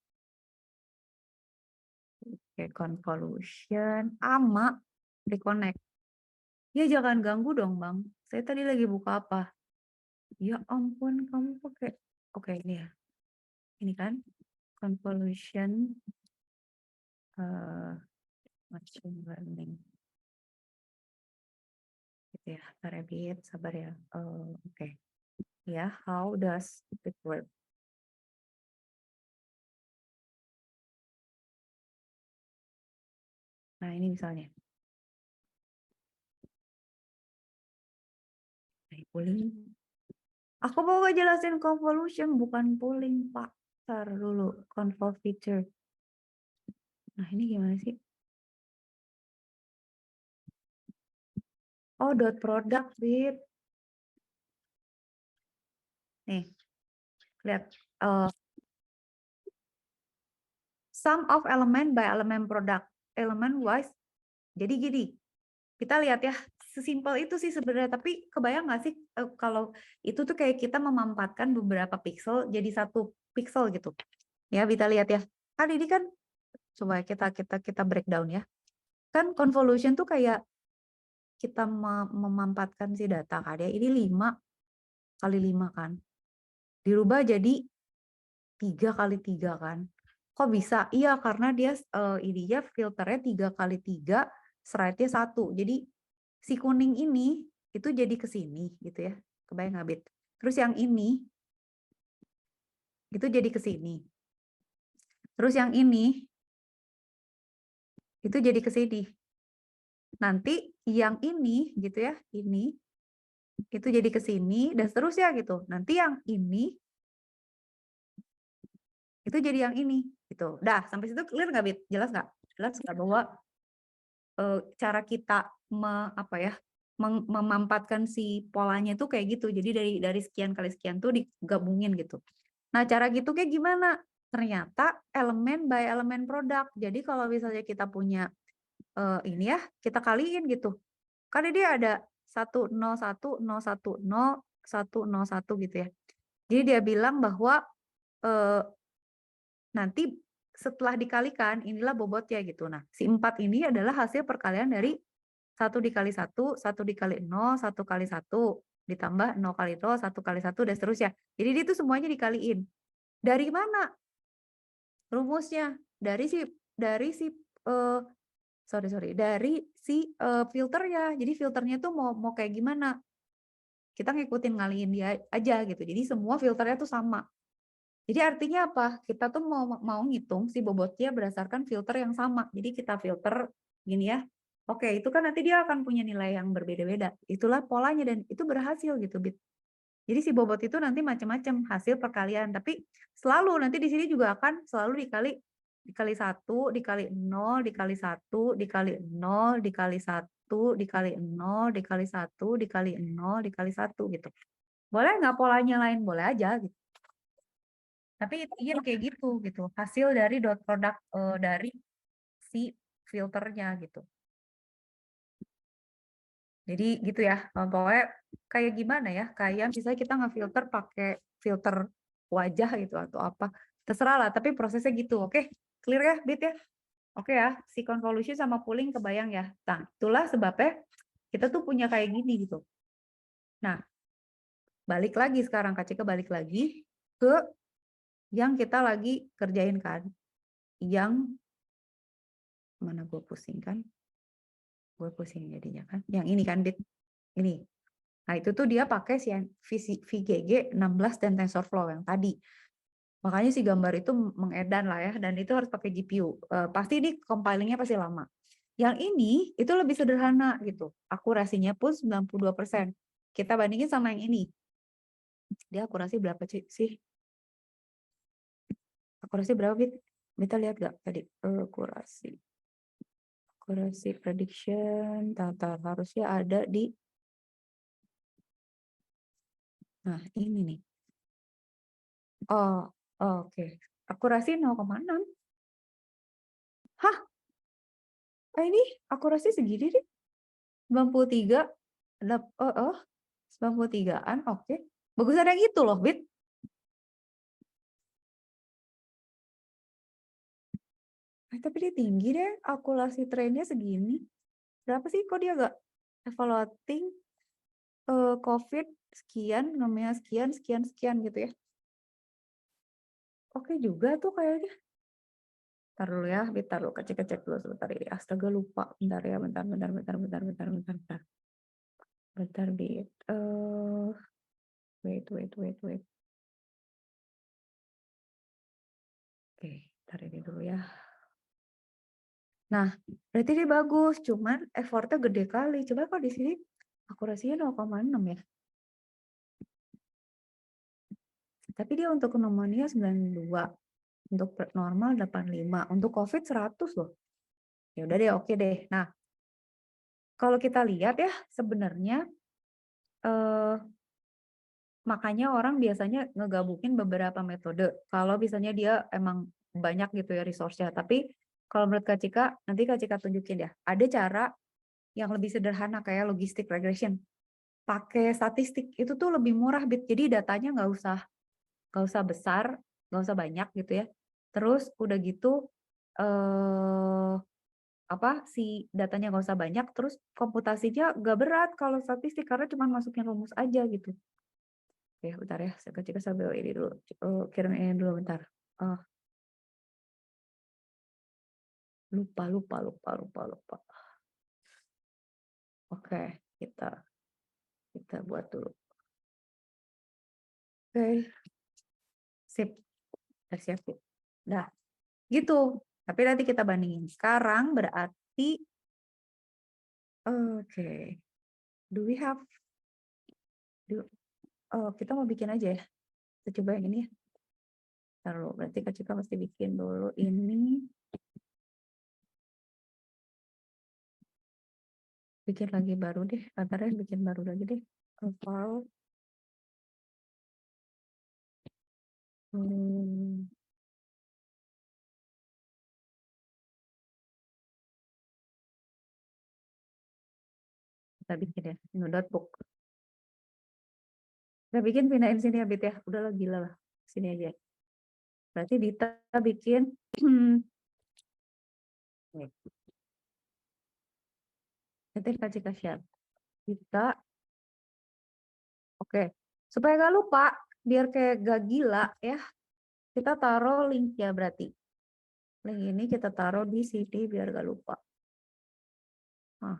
Oke, convolution. Ama. Reconnect. Ya jangan ganggu dong Bang. Saya tadi lagi buka apa? Ya ampun, kamu pakai. Oke, ini ya. Ini kan convolution machine learning. Gitu ya, sabar ya. Oke. Ya, how does it work? Nah, ini misalnya. Pooling. Aku mau ngejelasin convolution, bukan pooling, Pak. Ntar dulu, convol feature. Nah, ini gimana sih? Oh, dot product, Bit. Nih, lihat. Sum of element by element product. Element wise. Jadi gini, kita lihat ya, sesimpel itu sih sebenarnya. Tapi kebayang nggak sih kalau itu tuh kayak kita memampatkan beberapa pixel jadi satu pixel gitu. Ya, kita lihat ya. Kan ini kan, coba kita breakdown ya. Kan convolution tuh kayak kita memampatkan si data kan ya. Ini 5x5 kan. Dirubah jadi 3x3 kan. Kok bisa? Iya, karena dia ininya filternya 3x3, slide-nya 1. Jadi si kuning ini itu jadi ke sini gitu ya. Kebayang nggak, Bit? Terus yang ini itu jadi ke sini. Terus yang ini itu jadi ke sini. Nanti yang ini gitu ya, ini itu jadi ke sini dan seterusnya gitu. Nanti yang ini itu jadi yang ini gitu. Dah, sampai situ clear nggak, Bit? Jelas nggak? Jelas nggak bahwa cara kita memampatkan si polanya itu kayak gitu. Jadi dari sekian kali sekian tuh digabungin gitu. Nah, cara gitu kayak gimana? Ternyata elemen by elemen produk. Jadi kalau misalnya kita punya ini ya, kita kaliin gitu. Karena dia ada 101, 010, 101 gitu ya. Jadi dia bilang bahwa nanti setelah dikalikan inilah bobotnya gitu. Nah, si 4 ini adalah hasil perkalian dari 1 dikali 1, 1 dikali 0, 1 kali 1, ditambah 0 kali 0, 1 kali 1, dan seterusnya. Jadi itu semuanya dikaliin. Dari mana rumusnya? Dari si filternya. Jadi filternya tuh mau kayak gimana? Kita ngikutin ngaliin dia aja gitu. Jadi semua filternya tuh sama. Jadi artinya apa? Kita tuh mau ngitung si bobotnya berdasarkan filter yang sama. Jadi kita filter gini ya. Oke, itu kan nanti dia akan punya nilai yang berbeda-beda. Itulah polanya dan itu berhasil gitu, Bit. Jadi si bobot itu nanti macam-macam hasil perkalian, tapi selalu nanti di sini juga akan selalu dikali 1, dikali 0, dikali 1, dikali 0, dikali 1, dikali 0, dikali 1, dikali 0, dikali 1 gitu. Boleh nggak polanya lain? Boleh aja gitu. Tapi iya kayak gitu. Hasil dari dot produk dari si filternya gitu. Jadi gitu ya. Pokoknya kayak gimana ya? Kayak misalnya kita ngefilter pakai filter wajah gitu atau apa. Terserah lah, tapi prosesnya gitu. Oke, clear ya, Bit ya? Oke ya, si convolution sama pooling kebayang ya. Nah, itulah sebabnya kita tuh punya kayak gini gitu. Nah, balik lagi sekarang Kak Cika balik lagi ke yang kita lagi kerjain kan. Yang mana gue pusing kan? Gue pusing jadinya kan. Yang ini kan, Bit. Ini. Nah, itu tuh dia pakai si VGG 16 dan TensorFlow yang tadi. Makanya si gambar itu mengedan lah ya, dan itu harus pakai GPU. Pasti ini compilingnya pasti lama. Yang ini itu lebih sederhana gitu. Akurasinya pun 92%. Kita bandingin sama yang ini. Dia akurasi berapa sih? Akurasi berapa, Bit? Kita lihat gak tadi? Akurasi prediction. Harusnya ada di... Nah, ini nih. Oh, oke. Akurasi 0,6. Hah? Ini akurasi segini deh. 93. 93-an, oke. Bagusan yang itu loh, Bit. Tapi dia tinggi deh. Akurasi trennya segini. Berapa sih kok dia gak evaluating COVID sekian, namanya sekian, sekian, sekian gitu ya. Oke juga tuh kayaknya. Ntar dulu ya, bentar dulu, kecek dulu sebentar ini. Astaga lupa, bentar ya, bentar. Bentar, Bit. Wait. Oke, ntar ini dulu ya. Nah, berarti dia bagus, cuman effortnya gede kali. Coba kok di sini akurasinya 0,6 ya. Tapi dia untuk pneumonia 92, untuk normal 85, untuk COVID 100 loh. Ya udah deh, oke deh. Nah, kalau kita lihat ya sebenarnya makanya orang biasanya ngegabungin beberapa metode. Kalau misalnya dia emang banyak gitu ya resource-nya. Tapi kalau menurut Kak Cika, nanti Kak Cika tunjukin ya. Ada cara yang lebih sederhana kayak logistic regression. Pakai statistik itu tuh lebih murah, Bit. Jadi datanya nggak usah besar, nggak usah banyak gitu ya. Terus udah gitu si datanya nggak usah banyak, terus komputasinya nggak berat kalau statistik karena cuma masukin rumus aja gitu. Oke, bentar ya, saya kecil sambil ini dulu, kirim ini dulu bentar. Lupa. Oke, kita Kita buat dulu. Oke. Sip. Udah siap. Fit. Dah. Gitu. Tapi nanti kita bandingin. Sekarang berarti oke. Do we have oh, kita mau bikin aja ya. Kita coba yang ini ya. Taruh, berarti Kak Cika mesti bikin dulu ini. Bikin lagi baru deh. Antaranya bikin baru lagi deh. Profile. Kita bikin ya. Ini notebook. Kita bikin pindahin sini ya, Bit ya. Udahlah gila lah. Sini aja. Berarti Dita bikin nih. Nanti Kak Cika share. Dita. Oke. Supaya gak lupa, biar kayak gak gila ya. Kita taruh link ya berarti. Link ini kita taruh di sini biar gak lupa. Nah.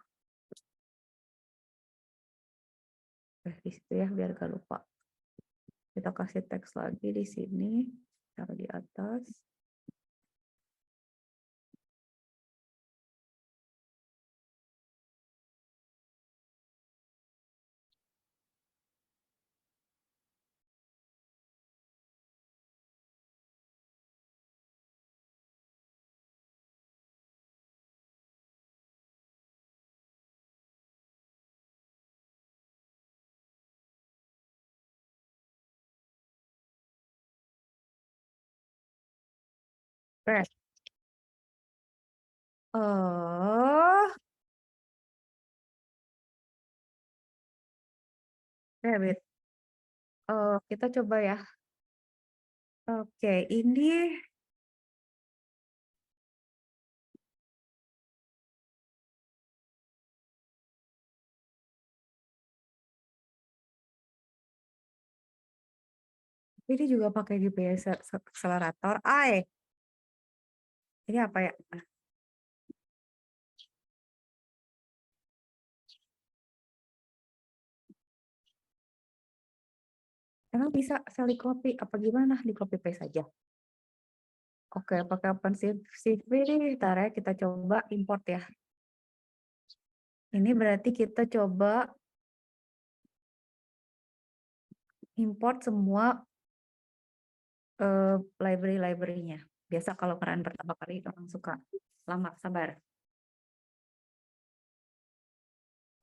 Di situ ya biar gak lupa. Kita kasih teks lagi di sini. Taruh di atas. Oke. Wait. Kita coba ya. Oke, ini juga pakai GPS accelerator. Ini apa ya? Emang bisa sekali copy apa gimana? Di copy paste saja. Oke, pakai OpenCV nih. Ntar ya kita coba import ya. Ini berarti kita coba import semua library-nya. Biasa kalau kalian pertama kali orang suka lama, sabar.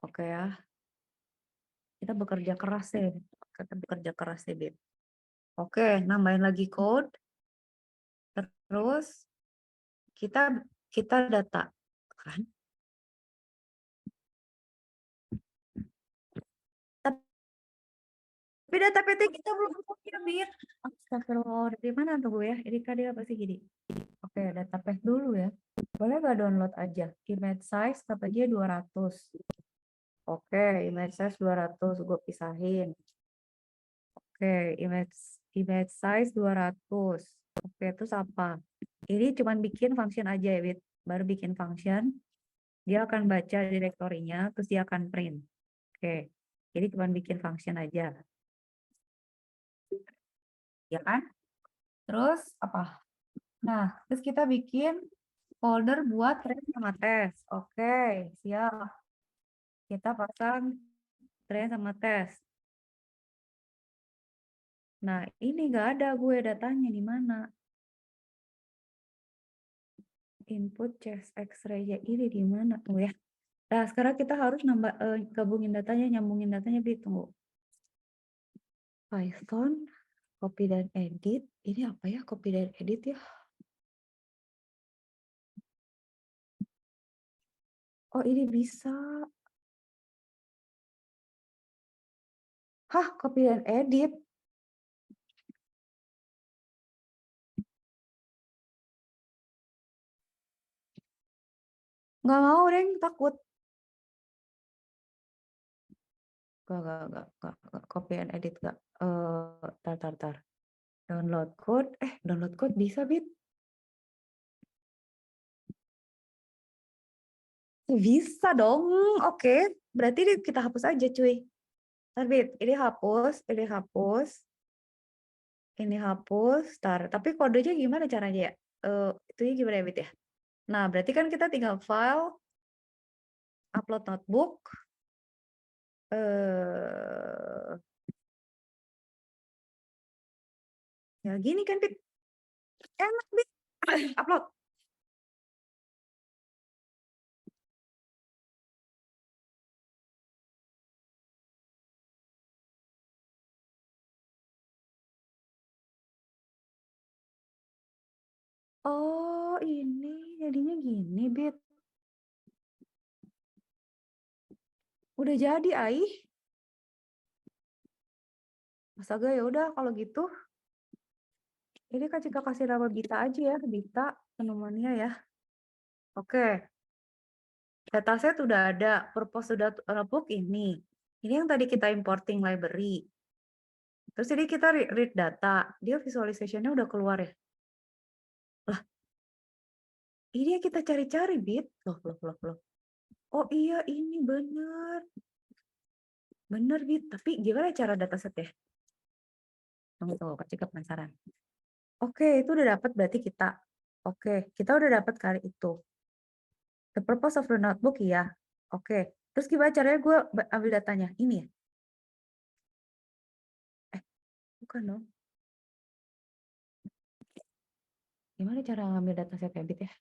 Oke ya. Kita bekerja keras ya. Kita bekerja keras ya, Bib. Oke, nambahin lagi code. Terus kita data kan. Tapi data PT kita belum punya, Bib. Astagfirullah, dari mana tuh gue ya? Ini kan dia pasti gini. Oke, data path dulu ya. Boleh nggak download aja? Image size kata dia 200. Oke, image size 200 gue pisahin. Oke, image size 200. Oke, terus apa? Ini cuman bikin function aja ya, Wit. Baru bikin function. Dia akan baca direktorinya, terus dia akan print. Oke, jadi cuman bikin function aja. Ya kan? Terus apa? Nah, terus kita bikin folder buat train sama tes. Oke, siap. Kita pasang train sama tes. Nah, ini nggak ada gue datanya di mana. Input chest X-ray ya ini di mana? Oh ya. Nah, sekarang kita harus gabungin datanya, nyambungin datanya, tunggu. Python, copy dan edit. Ini apa ya copy dan edit ya? Oh, ini bisa. Hah, copy dan edit. Nggak mau, Deng, takut. Nggak. Copy and edit nggak. Tar. Download code bisa, Bit. Bisa dong, oke. Berarti kita hapus aja, cuy. Terbit, ini hapus, ini hapus, tapi kodenya gimana caranya ya? Itunya gimana ya, Bit ya? Nah, berarti kan kita tinggal file, upload notebook, ya gini kan, Bit? Enak, Bit. Upload. Oh, ini jadinya gini, Bit. Udah jadi, Ai. Astaga, ya udah kalau gitu. Ini Kak Cika kasih nama Bita aja ya, Bita pneumonia ya. Oke. Dataset udah ada, purpose sudah notebook ini. Ini yang tadi kita importing library. Terus ini kita read data, dia visualization-nya udah keluar ya. Lah, ini yang kita cari-cari, Bit. Loh. Oh iya, ini bener. Bener, Bit. Tapi gimana cara dataset ya? Tunggu, Kak Cika penasaran. Oke, itu udah dapat berarti kita. Oke, kita udah dapat kali itu. The purpose of the notebook ya. Oke. Terus gimana caranya gue ambil datanya? Ini ya? Bukan dong. Gimana cara ngambil dataset ya, Bit ya?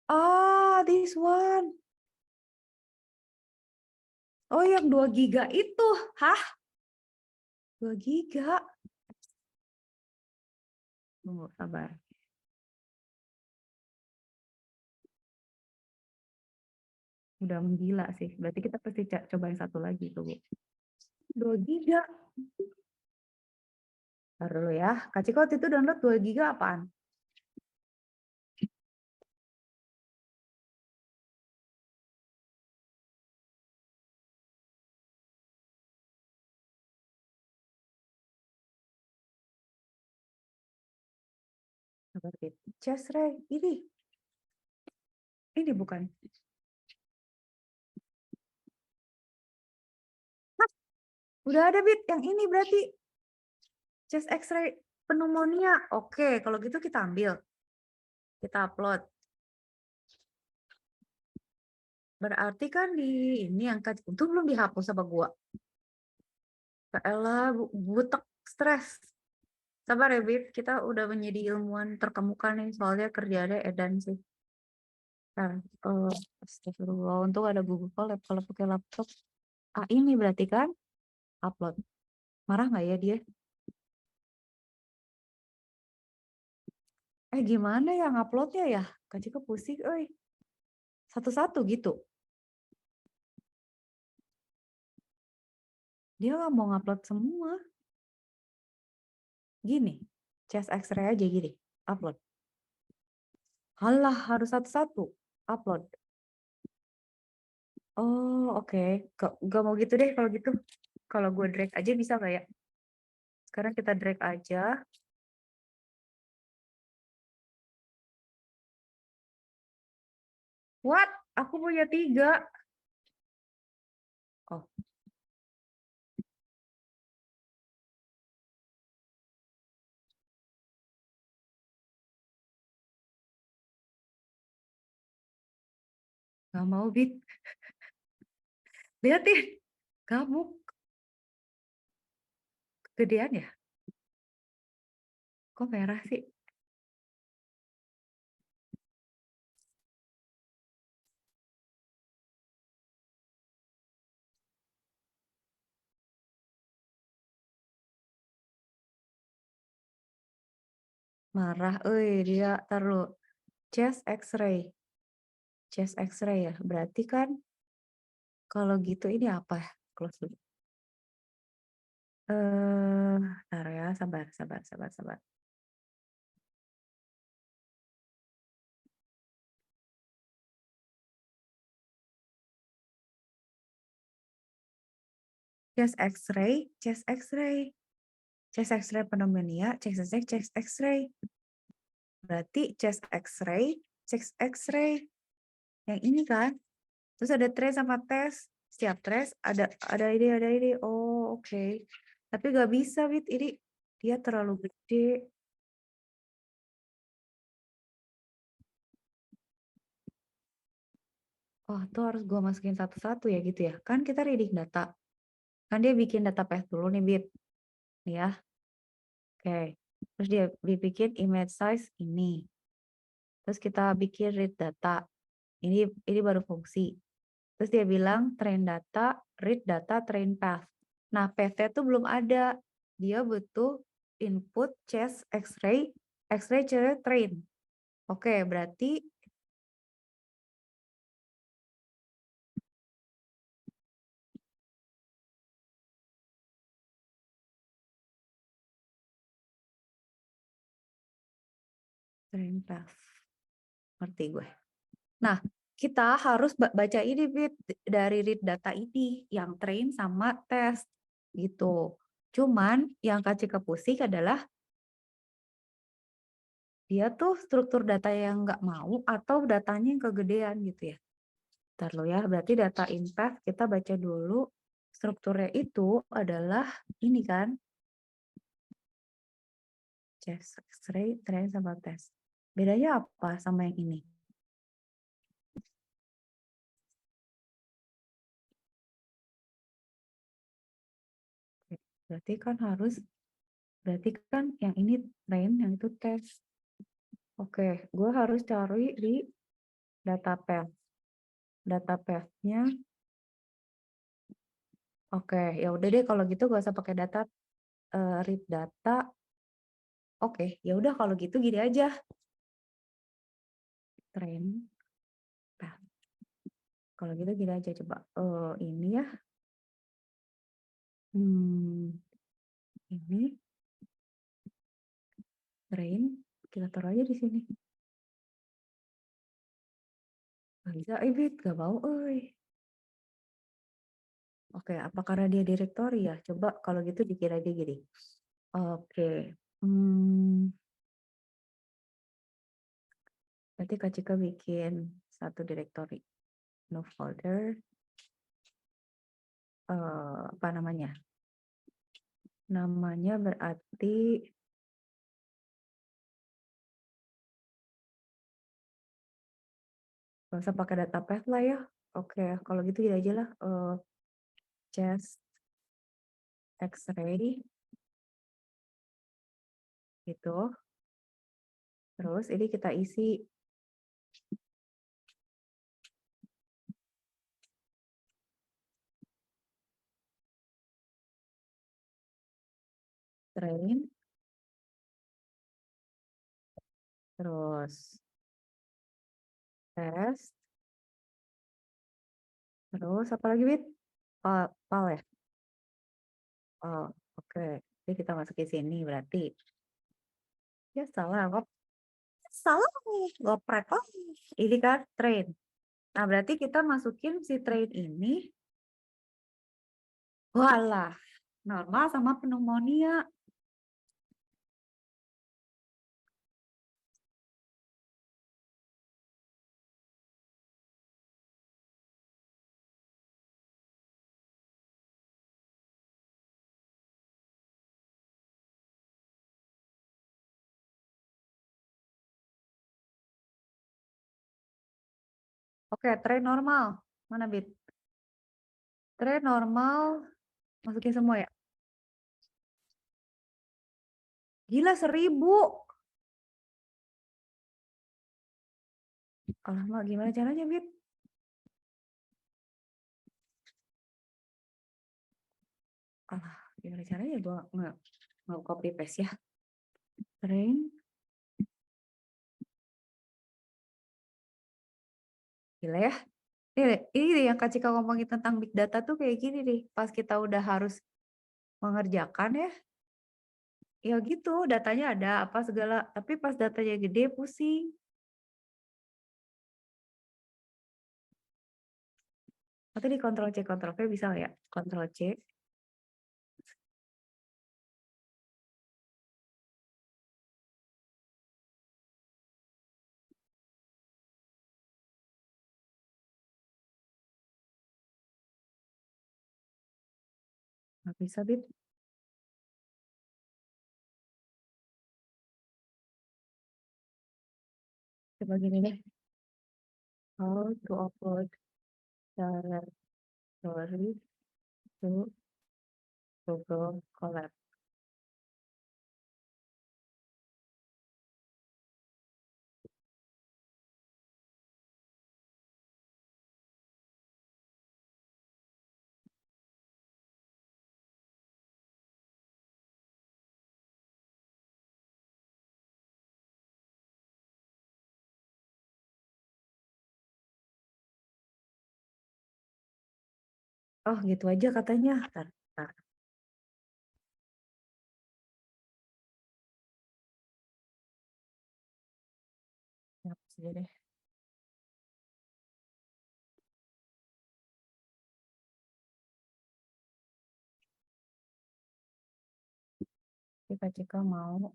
Ah, this one. Oh, yang 2 giga itu. Hah? 2 giga? Tunggu, sabar. Udah menggila sih. Berarti kita pasti coba yang satu lagi. Tunggu. 2 giga. Ntar dulu ya. Kak Cika waktu itu download 2 giga apaan? Sabar, Bit. Just Ray. Ini. Ini bukan. Hah? Udah ada, Bit. Yang ini berarti. Chest X-ray pneumonia. Oke, kalau gitu kita ambil. Kita upload. Berarti kan di ini yang itu belum dihapus sama gua. Elah, butek stres. Sabar ya, Bib. Kita udah menjadi ilmuwan terkemuka nih, soalnya kerjaannya edan sih. Nah, astagfirullah, untung ada Google Collab. Kalau pakai laptop, ini berarti kan upload. Marah nggak ya dia? Gimana ya nguploadnya ya? Kak Cika pusing, satu-satu gitu. Dia nggak mau ngupload semua. Gini, chest X-ray aja gini, upload. Halah, harus satu-satu, upload. Oh, oke. Gak mau gitu deh kalau gitu. Kalau gue drag aja bisa nggak ya? Sekarang kita drag aja. What? Aku punya 3. Oh, nggak mau, Bit. Lihatin, kamu kegedean ya? Kok merah sih? Marah, dia taruh chest X-ray. Chest X-ray ya. Berarti kan kalau gitu ini apa? Close dulu. Taruh ya, sabar. Chest X-ray. chest X-ray pneumonia, chest X-ray. Berarti chest X-ray, chest X-ray. Yang ini kan. Terus ada trace sama tes. Setiap trace ada ini. Oh, oke. Tapi nggak bisa, Wit. Ini dia terlalu gede. Oh, tuh harus gue masukin satu-satu ya gitu ya. Kan kita reading data. Kan dia bikin data path dulu nih, Bit. Nih ya. Oke. Terus dia bikin image size ini. Terus kita bikin read data. Ini baru fungsi. Terus dia bilang train data, read data, train path. Nah, path-nya tuh belum ada. Dia butuh input chest X-ray, X-ray train. Oke, berarti train path. Ngerti gue. Nah, kita harus baca ini Bit, dari read data ini yang train sama test gitu. Cuman yang Kak Cika pusing adalah dia tuh struktur data yang nggak mau atau datanya yang kegedean gitu ya. Ntar lo ya, berarti data impact kita baca dulu. Strukturnya itu adalah ini kan, chest X-ray, train sama test. Bedanya apa sama yang ini? Berarti kan yang ini train, yang itu test. Oke, gue harus cari di data path. Data path-nya, oke, ya udah deh kalau gitu gak usah pakai data, read data. Oke, ya udah kalau gitu gini aja. Train path. Kalau gitu gini aja coba. Ini ya. Ini train kita taruh aja di sini. Gak bisa, Bit, gak mau, Oke, apa karena dia directory ya? Coba kalau gitu dikira aja gini. Oke. Berarti Kak Cika bikin satu directory. No folder. Apa namanya? Namanya berarti gak usah pakai data path lah ya. Oke, kalau gitu gini aja lah. Chest X-ray gitu. Terus ini kita isi train. Terus test. Terus apa lagi, Bit? Pal ya? Oh, oke. Jadi kita masuk ke sini berarti. Ya salah, salah nih, ngoprek. Oh, ini kan train. Nah, berarti kita masukin si train ini. Walah, normal sama pneumonia. Oke, train normal. Mana, Bit? Train normal. Masukin semua ya? Gila, 1000. Alamak, gimana caranya, Bit? Alah, gimana caranya gue nggak copy paste ya? Train. Gila ya. Ini yang Kak Cika ngomongin tentang big data tuh kayak gini nih. Pas kita udah harus mengerjakan ya, ya gitu, datanya ada apa segala. Tapi pas datanya gede pusing. Atau di Ctrl C, Ctrl V bisa nggak ya? Ctrl C. Nggak bisa, Bib. Coba gini deh. How to upload the story to Google Colab. Oh, gitu aja katanya. Ntar, ntar. Hapus aja deh. Kita Cika mau.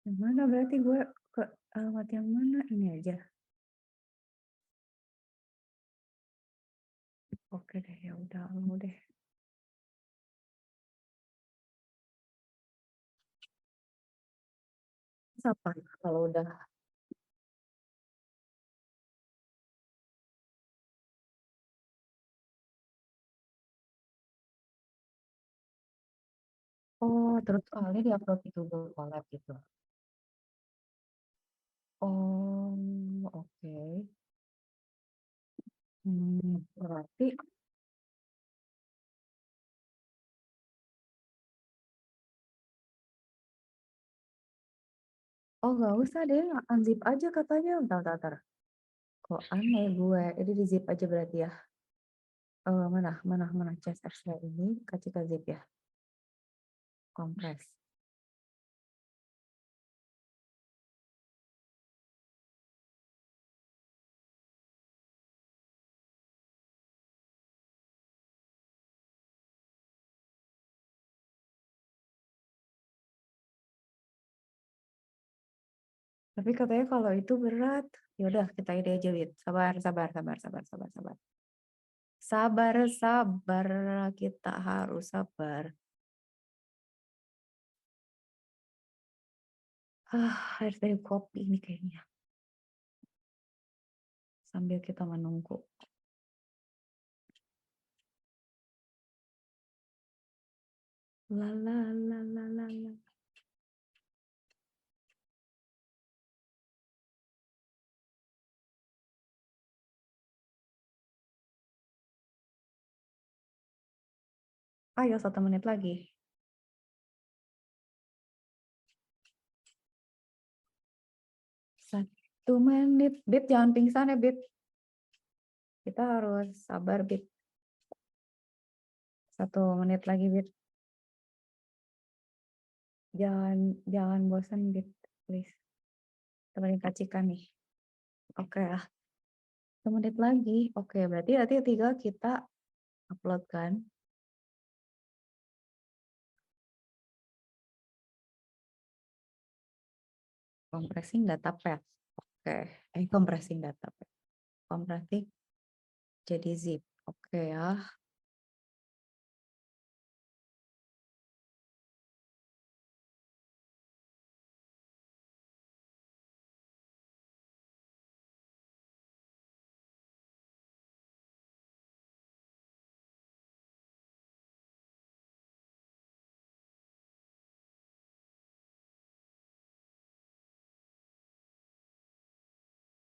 Yang mana berarti gue ke alamat yang mana? Ini aja. Oke deh, ya udah lu deh. Apa kalau udah? Oh, terus kali di-upload di Google Colab gitu. Oh, oke. Berarti, oh nggak usah deh, unzip aja katanya. Bentar, bentar, bentar. Kok aneh gue, ini di zip aja berarti ya. Mana CSS ini, kasih ke zip ya. Kompres. Tapi katanya kalau itu berat. Ya udah kita ide aja, Wit. Sabar, sabar, sabar, sabar, sabar, sabar. Sabar, sabar. Kita harus sabar. Harus dari kopi ini kayaknya. Sambil kita menunggu. La la la la la la. Ayo 1 menit lagi. 1 menit. Bib jangan pingsan ya, Bib. Kita harus sabar, Bib. 1 menit lagi, Bib. Jangan bosan, Bib. Please. Temenin Kak Cika nih. Oke lah. 1 menit lagi. Oke, berarti nanti tinggal kita upload kan. Compressing data path. Oke. Compressing data path. Compressing jadi zip. Oke ya.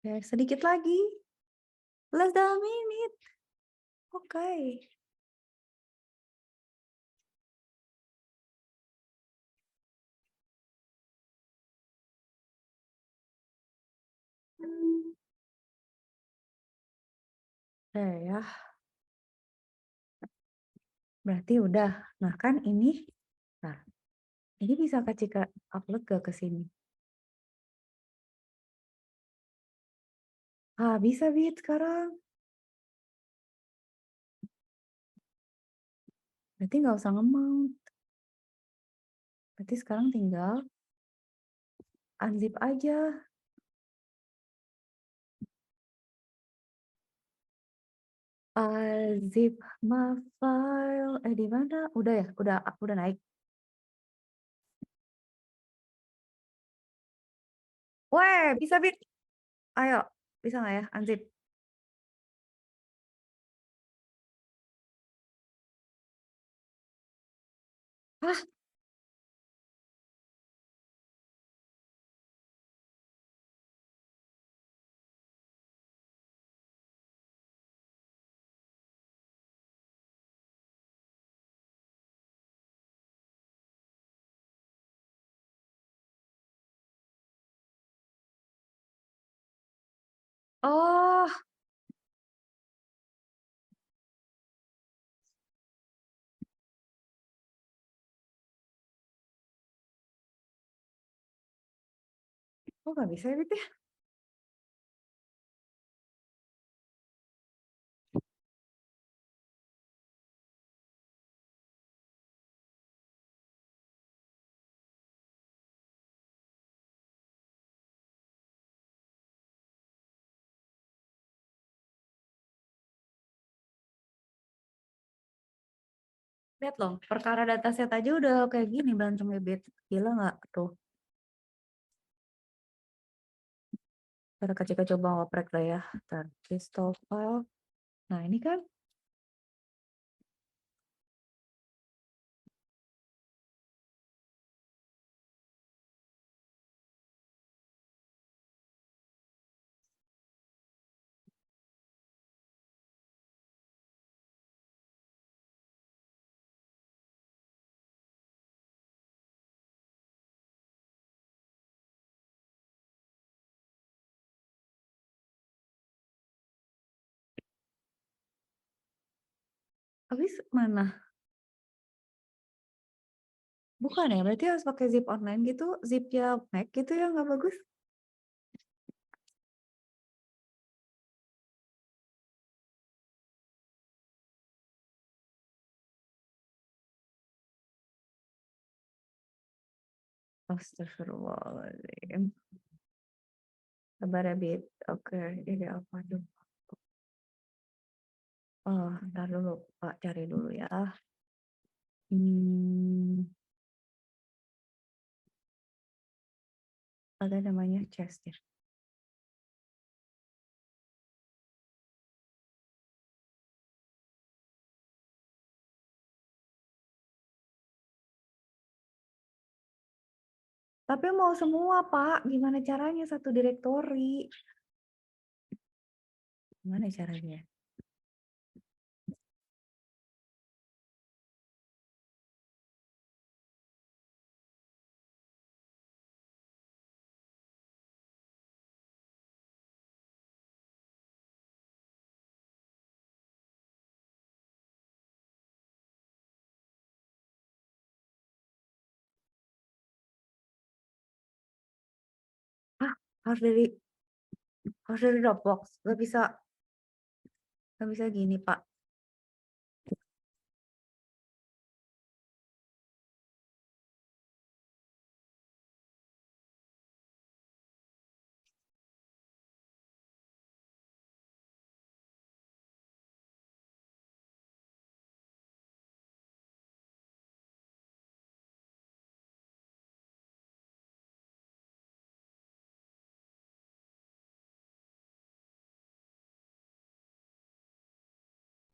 Oke, sedikit lagi. Less than a minute. Oke. Oke ya. Berarti udah. Nah kan ini. Nah, ini bisa Kak Cika upload gak ke sini? Bisa Bit sekarang. Berarti nggak usah nge-mount. Berarti sekarang tinggal unzip aja. Zip my file. Di mana? Udah ya? Udah naik. Weh, bisa Bit. Ayo, bisa nggak ya? Unzip. Hah? Oh, kok nggak bisa ya Bit ya? Lihat loh, perkara dataset aja udah kayak gini berantemnya Bit. Gila nggak tuh? Kita coba ngoprek lah ya. Ntar, install file. Nah ini kan. Habis mana? Bukan ya, berarti harus pakai zip online gitu, zipnya Mac gitu ya, nggak bagus? Astagfirullahaladzim. Sabar ya, Bit. Oke, ini apa tuh? Oh, ntar dulu, Pak, cari dulu ya. Hmm, ada namanya chest ya. Tapi mau semua, Pak. Gimana caranya satu direktori? Gimana caranya? Ah, harus dari Dropbox. Gak bisa gini, Pak.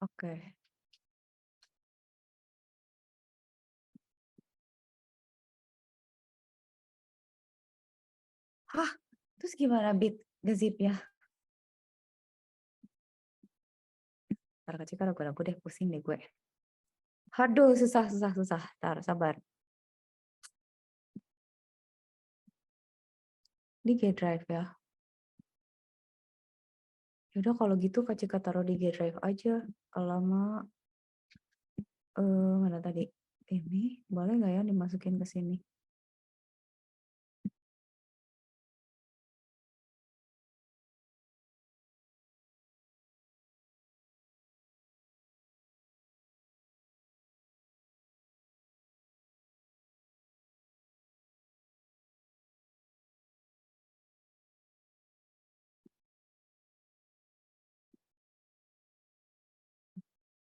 Oke. Hah, terus gimana, Bit? Ngezip ya? Ntar kecil ragu-ragu deh, pusing deh gue. Aduh, susah. Ntar, sabar. Di G Drive ya. Yaudah kalau gitu Kak Cika taruh di G Drive aja. Alamak, mana tadi? Ini boleh nggak ya dimasukin ke sini?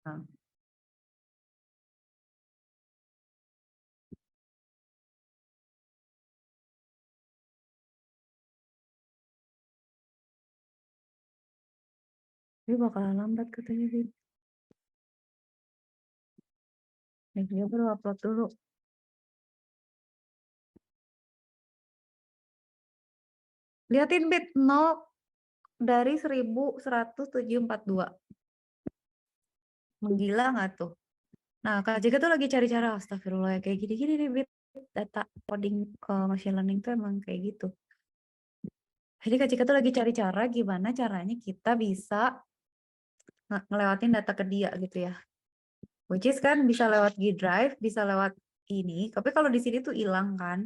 Nah, ini bakalan lambat katanya, Bib. Nih, dia baru upload dulu. Liatin, Bib, 0 dari 1142. Menggila nggak tuh? Nah, Kak Jika tuh lagi cari cara, astagfirullah, ya kayak gini-gini nih, Bib. Data coding machine learning tuh emang kayak gitu. Jadi Kak Jika tuh lagi cari cara gimana caranya kita bisa ngelewatin data ke dia gitu ya. Which is kan bisa lewat G Drive, bisa lewat ini. Tapi kalau di sini tuh hilang kan.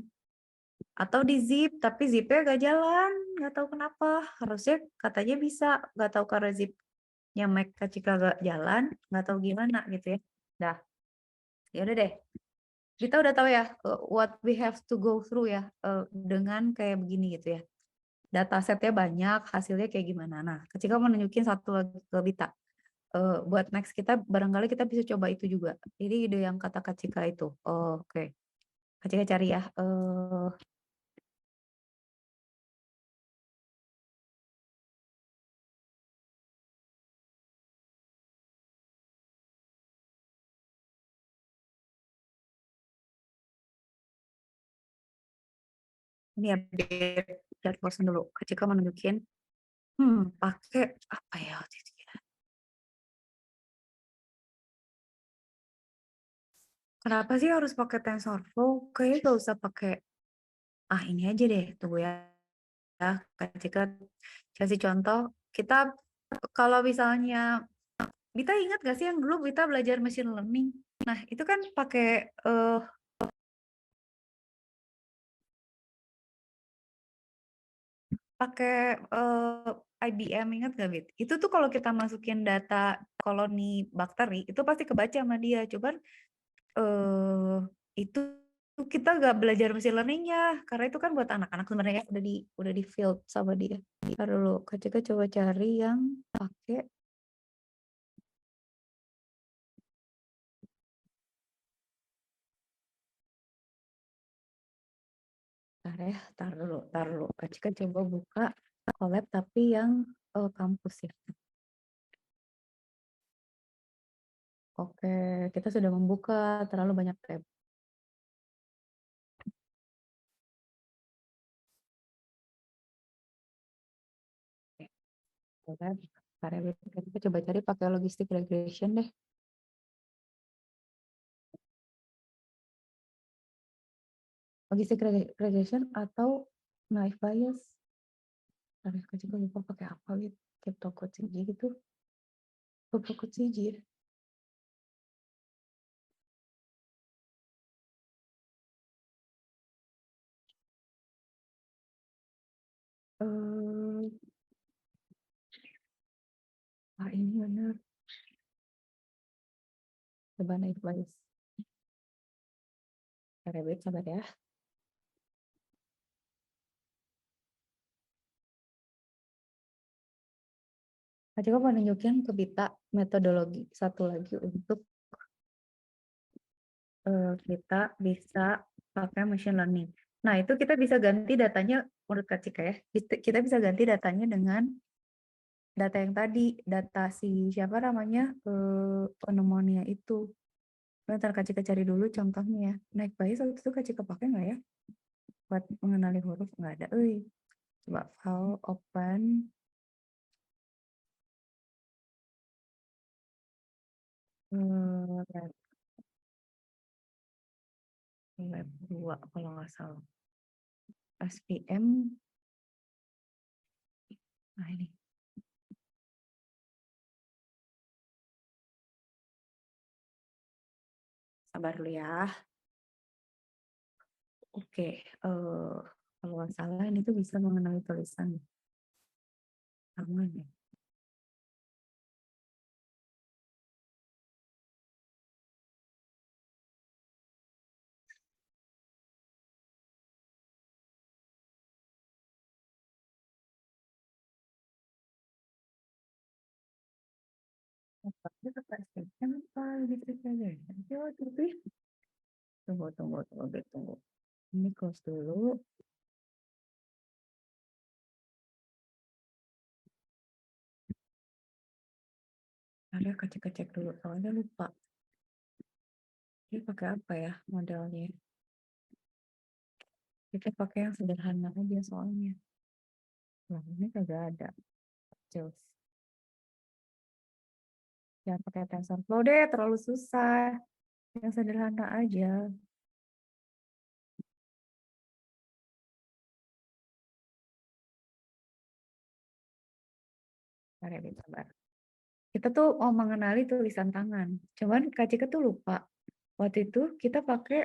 Atau di zip, tapi zipnya gak jalan. Gak tahu kenapa. Harusnya katanya bisa. Gak tahu karena zipnya Mac Kak Cika gak jalan. Gak tahu gimana gitu ya. Dah, ya udah deh. Kita udah tahu ya what we have to go through ya dengan kayak begini gitu ya. Datasetnya banyak, hasilnya kayak gimana. Nah, ketika mau nunjukin satu lagi ke Bita, buat next kita barangkali kita bisa coba itu juga. Jadi ide yang kata Kak Cika itu. Oh, oke. Kak Cika cari ya. Ini ya, biar bosan dulu. Kak Cika mau nunjukin. Pakai apa ya waktu itu ya? Kenapa sih harus pakai TensorFlow? Kayaknya gak usah pakai. Ini aja deh. Tunggu ya. Kak Cika kasih contoh. Kita kalau misalnya Bita ingat gak sih yang dulu Bita belajar machine learning? Nah, itu kan pakai pakai IBM, ingat gak, Bit? Itu tuh kalau kita masukin data koloni bakteri itu pasti kebaca sama dia. Cuman itu kita gak belajar machine learning-nya karena itu kan buat anak-anak sebenarnya udah di field sama dia. Ntar dulu, Kak Cika coba cari yang pakai. Tar dulu. Kak Cika coba buka collab tapi yang kampus ya. Oke, kita sudah membuka terlalu banyak tab. Collab, kita coba cari pakai logistic regression deh. Logistic regression atau naive bias. Aku juga lupa pakai apa gitu. Cryptocode CG gitu. Cryptocode CG ya. Ini benar. Coba naive bias. Sabar ya. Aku mau nunjukin ke Bita metodologi satu lagi untuk kita bisa pakai machine learning. Nah, itu kita bisa ganti datanya menurut Kak Cika ya. Kita bisa ganti datanya dengan data yang tadi, data si siapa namanya pneumonia itu. Bentar Kak Cika cari dulu contohnya ya. Naik bias waktu itu Kak Cika pakai nggak ya? Buat mengenali huruf nggak ada. Coba file open. Lab 2 kalau nggak salah. SPM. Nah ini. Sabar dulu ya. Oke. Kalau nggak salah ini tuh bisa mengenali tulisan. Aman ya. Ini pakai SPM apa listrik aja ya? Coba tapi tunggu, Bet, tunggu. Ini close dulu. Ada kecek-kecek dulu, soalnya lupa. Ini pakai apa ya modelnya? Kita pakai yang sederhana aja soalnya. Wah, ini kagak ada. Jos. Jangan pakai TensorFlow deh, terlalu susah. Yang sederhana aja. Bentar ya, Bet, sabar. Kita tuh mau mengenali tulisan tangan. Cuman Kak Cika tuh lupa. Waktu itu kita pakai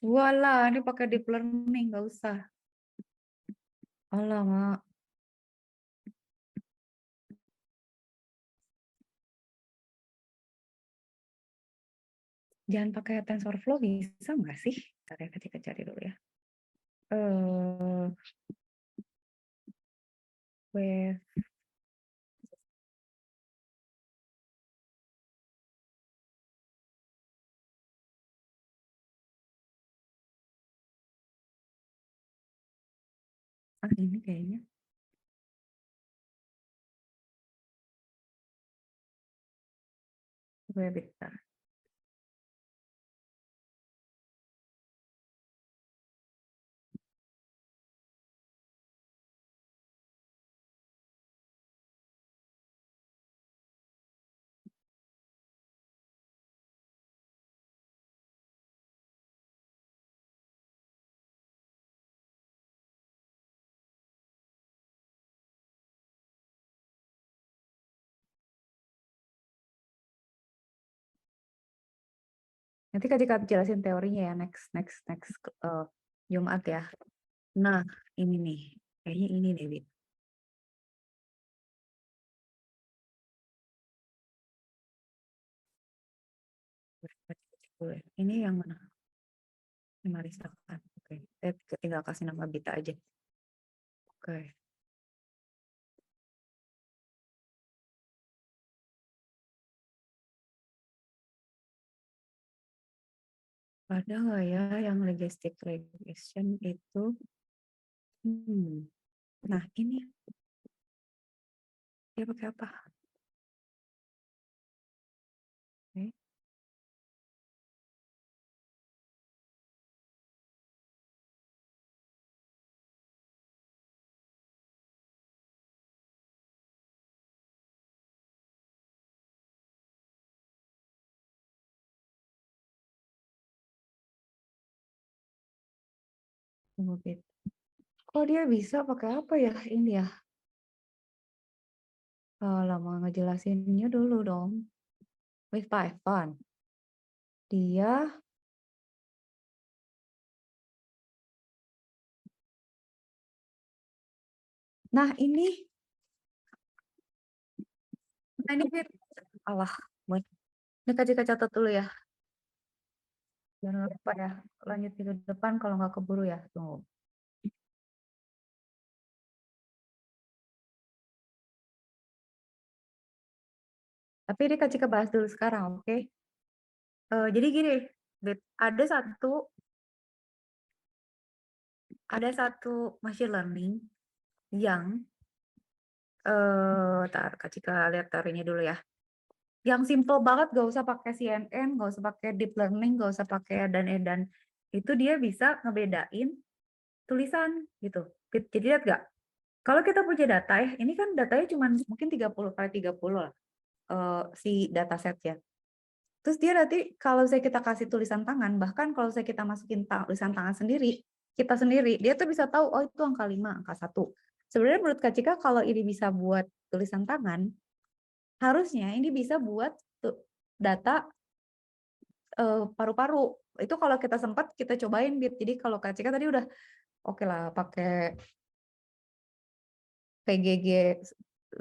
walah, ini pakai deep learning, nggak usah. Alamak. Jangan pakai TensorFlow bisa nggak sih? Ntar ya, kita cari dulu ya. Wave. Ini kayaknya. Gue bentar. Nanti ketika jelasin teorinya ya, next Jumat ya. Nah, ini nih. Kayaknya ini deh, Wit. Ini yang mana? Ini Marisa kan. Oke. Tinggal kasih nama Bita aja. Oke. Ada nggak ya yang logistic regression itu? Nah, ini dia pakai apa? Oke. Tunggu, Bit. Kok dia bisa pakai apa ya ini ya? Lama ngejelasinnya dulu dong. With Python. Dia Nah, ini Fit. Allah, ini Kak catat dulu ya. Jangan lupa ya, lanjut ke depan kalau nggak keburu ya. Tunggu. Tapi ini Kak Cika bahas dulu sekarang, oke? Jadi gini, Bet, ada satu machine learning yang Kak Cika lihat teorinya dulu ya. Yang simple banget, gak usah pakai CNN, gak usah pakai deep learning, gak usah pakai dan itu dia bisa ngebedain tulisan gitu. Jadi lihat gak? Kalau kita punya data ya, ini kan datanya cuma mungkin 30x30 lah, si dataset ya. Terus dia nanti kalau saya kita kasih tulisan tangan, bahkan kalau saya kita masukin tulisan tangan sendiri, kita sendiri, dia tuh bisa tahu, oh itu angka 5, angka 1. Sebenarnya menurut Kak Cika, kalau ini bisa buat tulisan tangan, harusnya ini bisa buat data paru-paru. Itu kalau kita sempat, kita cobain, Bit. Jadi kalau Kak Cika tadi udah, oke lah, pakai PGG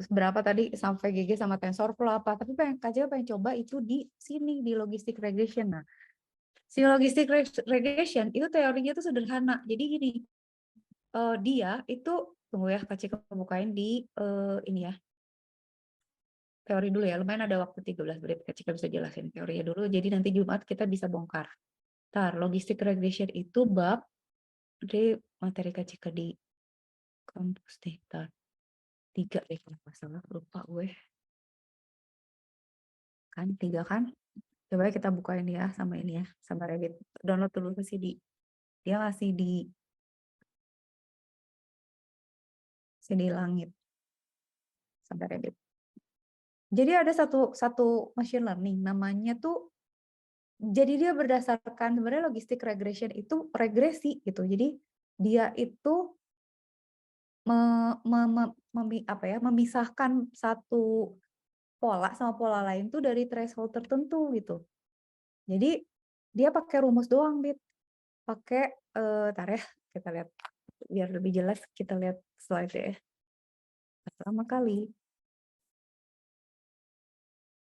berapa tadi sampai GG sama TensorFlow apa, tapi Kak Cika pengen coba itu di sini, di logistic regression. Nah, si logistic regression itu teorinya itu sederhana. Jadi gini, dia itu tunggu ya, Kak Cika bukain di ini ya. teori dulu ya. Lumayan ada waktu 13 menit. Kak Cika bisa jelasin teorinya dulu. Jadi nanti Jumat kita bisa bongkar. Logistic regression itu bab di materi Kak Cika di kampus deh. 3 deh kalau nggak salah. Lupa gue. Kan 3 kan? Coba kita bukain ya sama ini ya. Sama Revit. Download dulu ke CD. Dia masih di CD langit. Sampai Revit. Jadi ada satu machine learning namanya tuh, jadi dia berdasarkan sebenarnya logistic regression itu regresi gitu. Jadi dia itu memisahkan satu pola sama pola lain tuh dari threshold tertentu gitu. Jadi dia pakai rumus doang, Bit. Pakai tar ya, kita lihat biar lebih jelas, kita lihat slide ya. Pertama kali.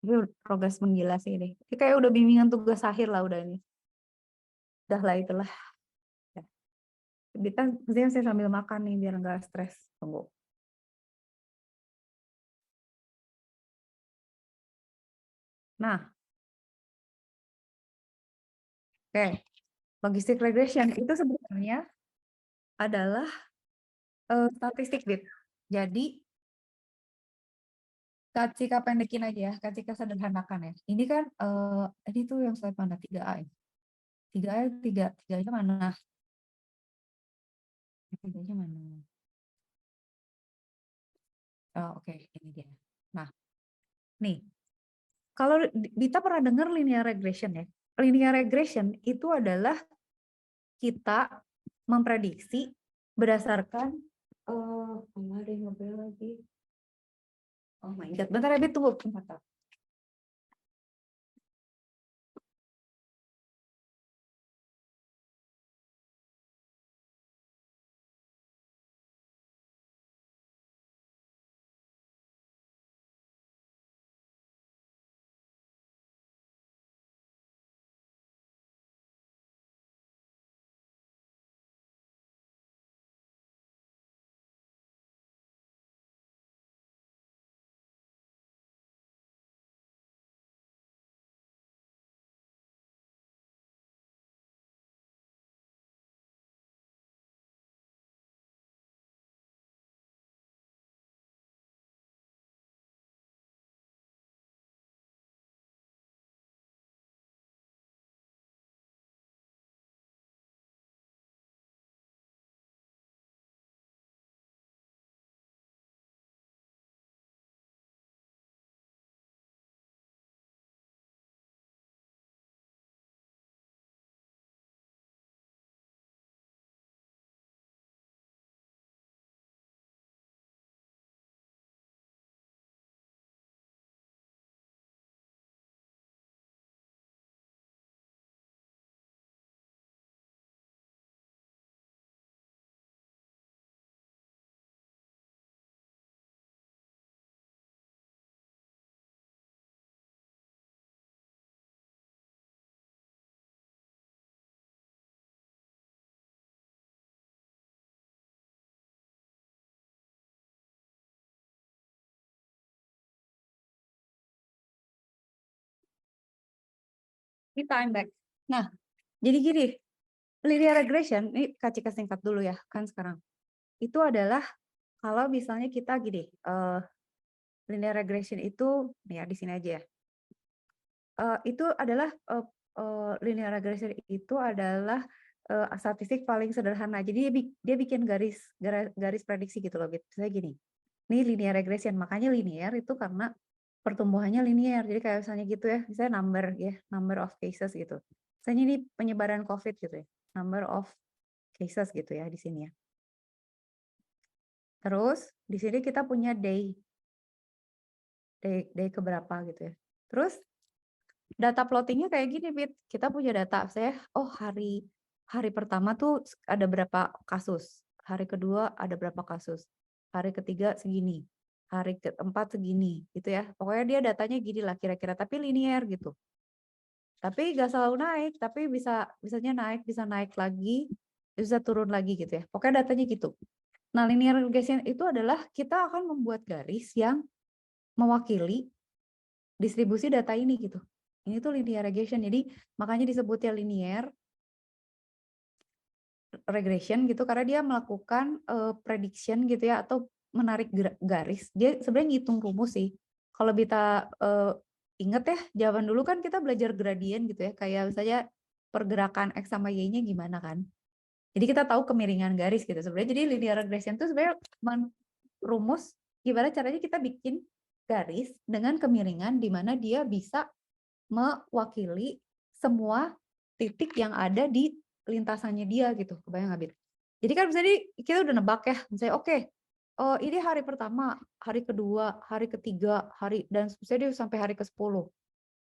Ini progres menggila sih ini. Ini kayak udah bimbingan tugas akhir lah udah ini. Udah lah itulah. Ya. Kita saya sambil makan nih biar nggak stres. Tunggu. Nah, oke. Logistic regression itu sebenarnya adalah statistik, Bit. Jadi Kak Cika pendekin aja ya, Kak Cika sederhanakan ya. Ini kan ini tuh yang slide mana? 3A. 3A 3-nya mana? 3-nya mana? Oh, oke, ini dia. Nah, nih. Kalau Dita pernah dengar linear regression ya? Linear regression itu adalah kita memprediksi berdasarkan ada yang ngobrol lagi. Oh my god, bentar ya, Bit, tunggu bentar. Ini time back. Nah, jadi gini, linear regression, ini Kak Cika singkat dulu ya, kan sekarang. Itu adalah kalau misalnya kita gini, linear regression itu, nih ya di sini aja ya. Itu adalah linear regression itu adalah statistik paling sederhana. Jadi dia bikin garis prediksi gitu loh. Misalnya gini, ini linear regression, makanya linear itu karena pertumbuhannya linear. Jadi kayak misalnya gitu ya, misalnya number of cases gitu. Misalnya ini penyebaran COVID gitu ya, number of cases gitu ya di sini ya. Terus di sini kita punya day keberapa gitu ya. Terus data plottingnya kayak gini, Bit. Kita punya data, saya, oh hari pertama tuh ada berapa kasus, hari kedua ada berapa kasus, hari ketiga segini, hari keempat segini, gitu ya. Pokoknya dia datanya gini lah kira-kira, tapi linear gitu. Tapi nggak selalu naik, tapi bisanya naik, bisa naik lagi, bisa turun lagi gitu ya. Pokoknya datanya gitu. Nah, linear regression itu adalah kita akan membuat garis yang mewakili distribusi data ini gitu. Ini tuh linear regression. Jadi makanya disebutnya linear regression gitu karena dia melakukan prediction gitu ya atau menarik garis. Dia sebenarnya ngitung rumus sih. Kalau kita inget ya, zaman dulu kan kita belajar gradien gitu ya, kayak misalnya pergerakan X sama Y-nya gimana kan. Jadi kita tahu kemiringan garis gitu sebenarnya. Jadi linear regression itu sebenarnya rumus gimana caranya kita bikin garis dengan kemiringan di mana dia bisa mewakili semua titik yang ada di lintasannya dia gitu. Kebayang nggak, Bit? Jadi kan misalnya kita udah nebak ya, misalnya oke, oh ini hari pertama, hari kedua, hari ketiga, dan misalnya dia sampai hari ke-10.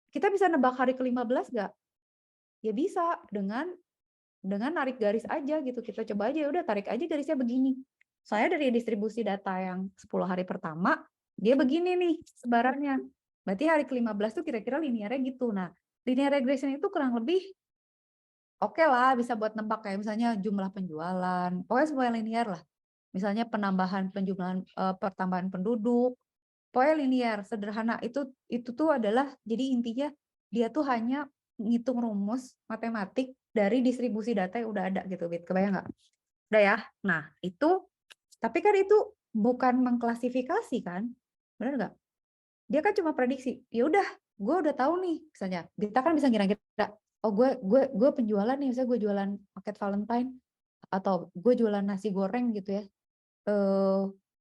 Kita bisa nebak hari ke-15 nggak? Ya bisa dengan narik garis aja gitu. Kita coba aja, udah tarik aja garisnya begini. Soalnya dari distribusi data yang 10 hari pertama, dia begini nih sebarannya. Berarti hari ke-15 tuh kira-kira linearnya gitu. Nah, linear regression itu kurang lebih oke lah, bisa buat nebak kayak misalnya jumlah penjualan. Pokoknya semua yang linear lah. Misalnya pertambahan penduduk. Pokoknya linear, sederhana. Itu tuh adalah, jadi intinya dia tuh hanya ngitung rumus matematik dari distribusi data yang udah ada gitu, Bit. Kebayang nggak? Udah ya. Nah, tapi kan itu bukan mengklasifikasi kan? Benar nggak? Dia kan cuma prediksi. Ya udah, gue udah tahu nih, misalnya kita kan bisa kira-kira, oh gue penjualan nih, misalnya gue jualan paket Valentine atau gue jualan nasi goreng gitu ya.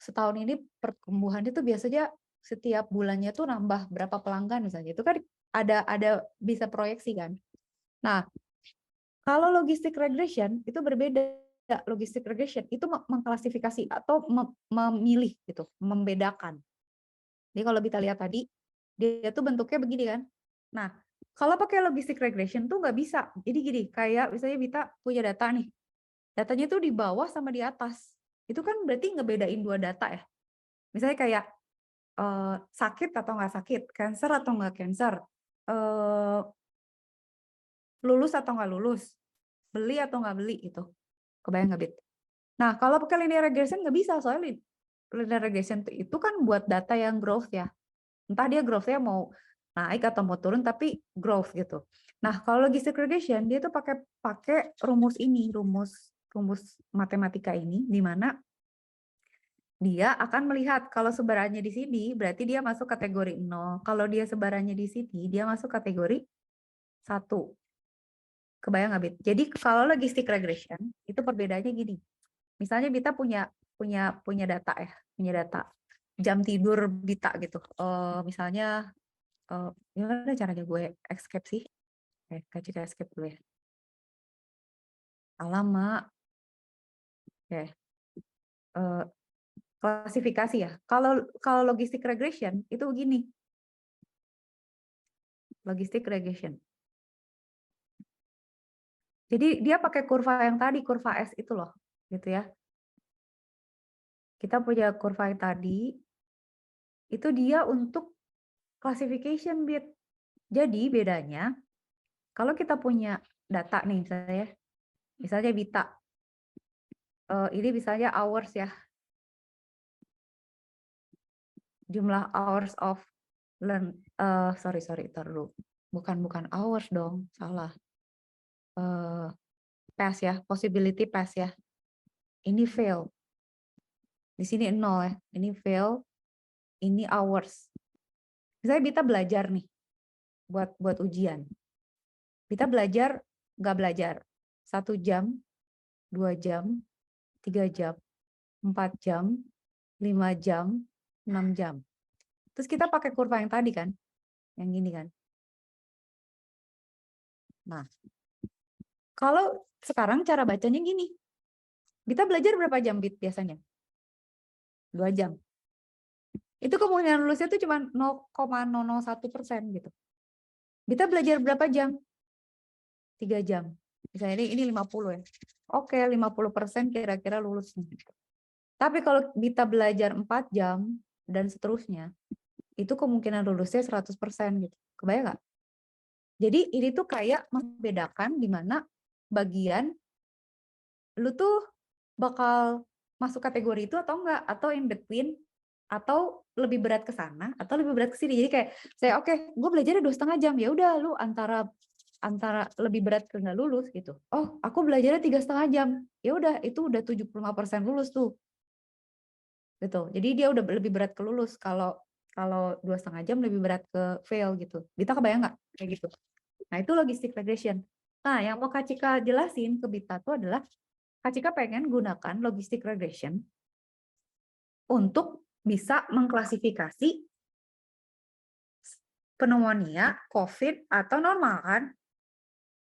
Setahun ini pertumbuhannya tuh biasanya setiap bulannya tuh nambah berapa pelanggan misalnya. Itu kan ada bisa proyeksi kan. Nah, kalau logistic regression itu berbeda. Logistic regression itu mengklasifikasi atau memilih gitu, membedakan. Jadi kalau kita lihat tadi, dia tuh bentuknya begini kan. Nah, kalau pakai logistic regression tuh nggak bisa. Jadi gini, kayak misalnya Bita punya data nih. Datanya tuh di bawah sama di atas. Itu kan berarti ngebedain dua data ya. Misalnya kayak sakit atau nggak sakit, cancer atau nggak cancer, lulus atau nggak lulus, beli atau nggak beli gitu. Kebayang nggak, Bit? Nah, kalau pakai linear regression nggak bisa, soalnya linear regression itu kan buat data yang growth ya. Entah dia growth-nya mau naik atau mau turun, tapi growth gitu. Nah, kalau logistic regression, dia tuh pakai rumus ini, rumus matematika ini, di mana dia akan melihat kalau sebarannya di sini, berarti dia masuk kategori 0. Kalau dia sebarannya di sini, dia masuk kategori 1. Kebayang nggak, Bit? Jadi kalau logistic regression, itu perbedaannya gini. Misalnya Bita punya data ya, punya data jam tidur Bita gitu. Misalnya, gimana caranya gue escape sih? Kita escape dulu ya. Alamak. Oke. Klasifikasi ya. Kalau logistic regression itu begini. Logistic regression. Jadi dia pakai kurva yang tadi, kurva S itu loh, gitu ya. Kita punya kurva yang tadi, itu dia untuk classification bit. Jadi bedanya, kalau kita punya data nih misalnya Bita, ini misalnya hours ya, jumlah hours of learn, sorry, taruh, bukan hours dong, salah. Pass ya, possibility pass ya. Ini fail. Di sini 0 ya. Ini fail. Ini hours. Misalnya Bita belajar nih buat ujian. Bita belajar, nggak belajar. 1 jam, 2 jam, 3 jam, 4 jam, 5 jam, 6 jam. Terus kita pakai kurva yang tadi kan. Yang gini kan. Nah, kalau sekarang cara bacanya gini. Bita belajar berapa jam biasanya? 2 jam. Itu kemungkinan lulusnya itu cuma 0,001% gitu. Bita belajar berapa jam? 3 jam. Misalnya ini 50 ya. Oke, 50% kira-kira lulus. Tapi kalau Bita belajar 4 jam dan seterusnya, itu kemungkinan lulusnya 100% gitu. Kebayang nggak? Jadi ini tuh kayak membedakan di mana bagian lu tuh bakal masuk kategori itu atau enggak, atau in between atau lebih berat ke sana atau lebih berat ke sini. Jadi kayak saya oke, gue belajarnya 2,5 jam. Ya udah lu antara antara lebih berat ke nggak lulus gitu. Oh, aku belajarnya 3,5 jam. Ya udah itu udah 75% lulus tuh. Gitu. Jadi dia udah lebih berat ke lulus. Kalau kalau 2,5 jam lebih berat ke fail gitu. Bita kebayang nggak kayak gitu? Nah, itu logistic regression. Nah, yang mau Kak Cika jelasin ke Bita itu adalah Kak Cika pengen gunakan logistic regression untuk bisa mengklasifikasi pneumonia, COVID, atau normal kan?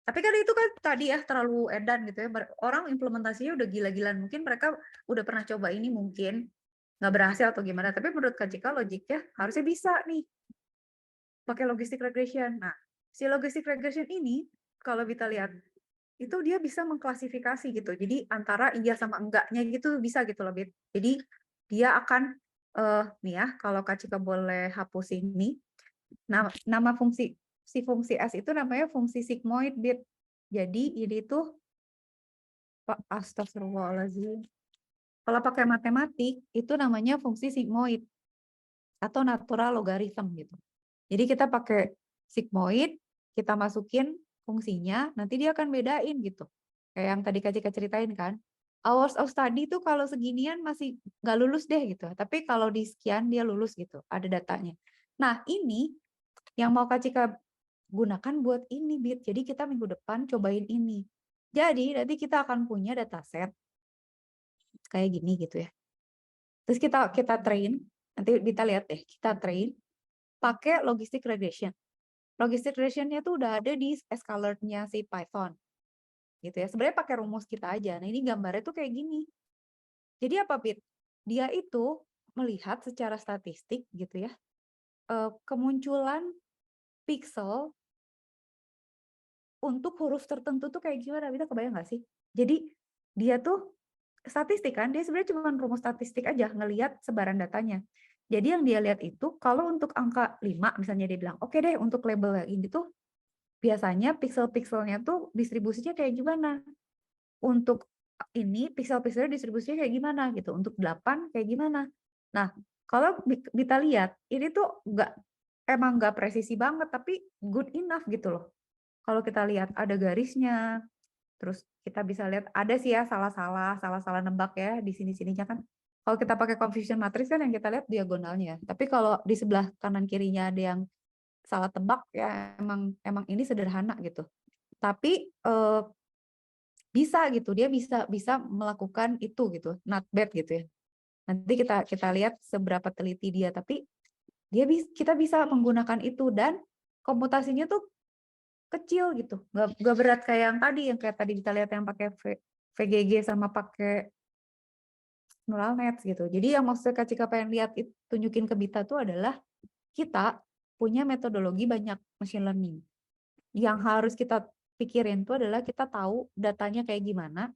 Tapi kan itu kan tadi ya terlalu edan gitu ya. Orang implementasinya udah gila-gilaan. Mungkin mereka udah pernah coba ini mungkin nggak berhasil atau gimana. Tapi menurut Kak Cika logiknya harusnya bisa nih pakai logistic regression. Nah, si logistic regression ini kalau kita lihat itu dia bisa mengklasifikasi gitu. Jadi antara iya sama enggaknya gitu bisa gitu loh, Bit. Jadi dia akan nih ya, kalau Kak Cika boleh hapus ini. Nama fungsi fungsi S itu namanya fungsi sigmoid, Bit. Jadi ini tuh Pak astagfirullahaladzim. Kalau pakai matematik itu namanya fungsi sigmoid atau natural logarithm gitu. Jadi kita pakai sigmoid, kita masukin fungsinya, nanti dia akan bedain gitu. Kayak yang tadi Kak Cika ceritain kan. Hours of study itu kalau seginian masih nggak lulus deh gitu. Tapi kalau di sekian dia lulus gitu, ada datanya. Nah ini yang mau Kak Cika gunakan buat ini, Bit. Jadi kita minggu depan cobain ini. Jadi nanti kita akan punya dataset kayak gini gitu ya. Terus kita train, nanti kita lihat deh, kita train pakai logistic regression. Logistic regression-nya tuh udah ada di Scalard-nya si Python. Gitu ya. Sebenarnya pakai rumus kita aja. Nah, ini gambarnya tuh kayak gini. Jadi apa, Pit? Dia itu melihat secara statistik gitu ya, kemunculan pixel untuk huruf tertentu tuh kayak gimana? Kita kebayang nggak sih? Jadi dia tuh statistik kan, dia sebenarnya cuma rumus statistik aja, ngelihat sebaran datanya. Jadi yang dia lihat itu, kalau untuk angka 5, misalnya dia bilang, oke deh untuk label yang ini tuh, biasanya pixel-pixelnya tuh distribusinya kayak gimana? Untuk ini, pixel-pixelnya distribusinya kayak gimana gitu. Untuk 8 kayak gimana? Nah, kalau kita lihat, ini tuh emang nggak presisi banget, tapi good enough gitu loh. Kalau kita lihat ada garisnya, terus kita bisa lihat ada sih ya salah-salah nebak ya di sini-sininya kan. Kalau kita pakai confusion matrix kan yang kita lihat diagonalnya. Tapi kalau di sebelah kanan kirinya ada yang salah tebak ya emang ini sederhana gitu. Tapi bisa gitu, dia bisa bisa melakukan itu gitu, not bad gitu ya. Nanti kita lihat seberapa teliti dia, tapi kita bisa menggunakan itu dan komputasinya tuh kecil gitu, nggak berat kayak yang kayak tadi kita lihat yang pakai VGG sama pakai neural nets gitu. Jadi yang maksud Kak Cika pengen lihat tunjukin ke Bita tuh adalah kita punya metodologi banyak machine learning. Yang harus kita pikirin tuh adalah kita tahu datanya kayak gimana,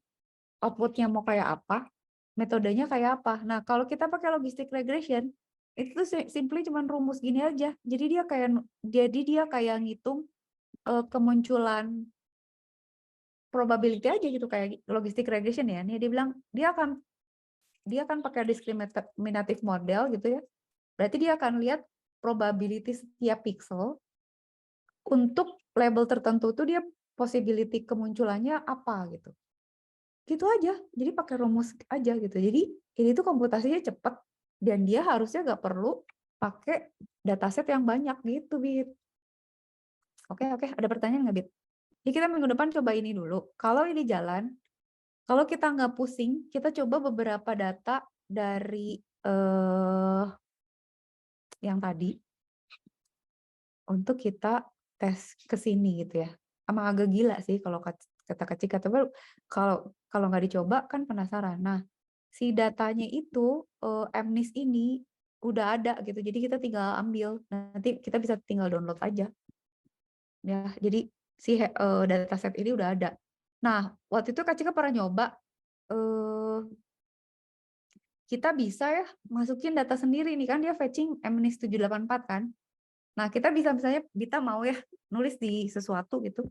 outputnya mau kayak apa, metodenya kayak apa. Nah kalau kita pakai logistic regression itu tuh simply cuman rumus gini aja. Jadi dia kayak ngitung kemunculan probability aja gitu kayak logistic regression ya. Nih dia bilang dia akan pakai discriminative model gitu ya. Berarti dia akan lihat probability setiap pixel untuk label tertentu tuh dia possibility kemunculannya apa gitu. Gitu aja. Jadi pakai rumus aja gitu. Jadi ini tuh komputasinya cepat dan dia harusnya nggak perlu pakai dataset yang banyak gitu, Bit. Oke, ada pertanyaan nggak, Bit? Jadi kita minggu depan coba ini dulu. Kalau ini jalan, kalau kita nggak pusing, kita coba beberapa data dari yang tadi untuk kita tes ke sini gitu ya. Emang agak gila sih kalau kata Kak Cika, tapi kalau nggak dicoba kan penasaran. Nah, si datanya itu MNIST ini udah ada gitu. Jadi kita tinggal ambil. Nanti kita bisa tinggal download aja. Ya, jadi si dataset ini udah ada. Nah, waktu itu Kak Cika pernah nyoba kita bisa ya masukin data sendiri nih kan dia fetching MNIST 784 kan. Nah, kita bisa misalnya kita mau ya nulis di sesuatu gitu.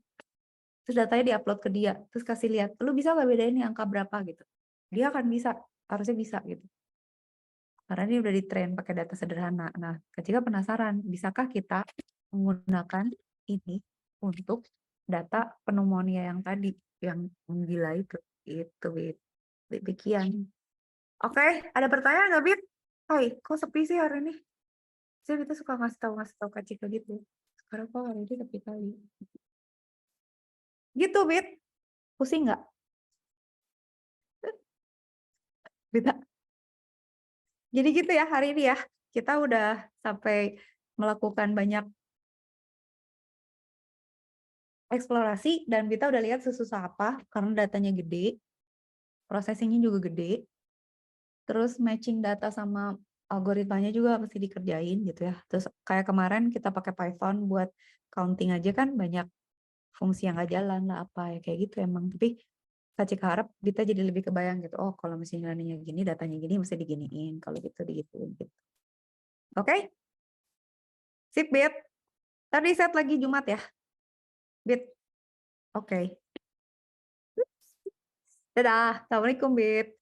Terus datanya diupload ke dia, terus kasih lihat, lu bisa nggak bedain ini angka berapa gitu. Dia akan bisa, harusnya bisa gitu. Karena dia udah di-train pakai data sederhana. Nah, ketika penasaran, bisakah kita menggunakan ini untuk data pneumonia yang tadi, yang gila itu. Itu, Bit. Demikian. Oke, ada pertanyaan nggak, Bit? Hai, kok sepi sih hari ini? Saya kita suka ngasih tahu Kak Cika gitu. Sekarang kok hari ini sepi kali. Gitu, Bit. Pusing nggak? Bita. Jadi gitu ya hari ini ya. Kita udah sampai melakukan banyak eksplorasi dan kita udah lihat sesusah apa karena datanya gede, processingnya juga gede, terus matching data sama algoritmanya juga mesti dikerjain gitu ya. Terus kayak kemarin kita pakai Python buat counting aja kan banyak fungsi yang nggak jalan lah apa ya kayak gitu emang. Tapi Kak Cika harap kita jadi lebih kebayang gitu. Oh kalau machine learning-nya gini, datanya gini mesti diginiin. Kalau gitu digituin gitu. Oke? Sip, Bit. Tadi set lagi Jumat ya? Bit. Oke. Dadah. Assalamualaikum, Bit.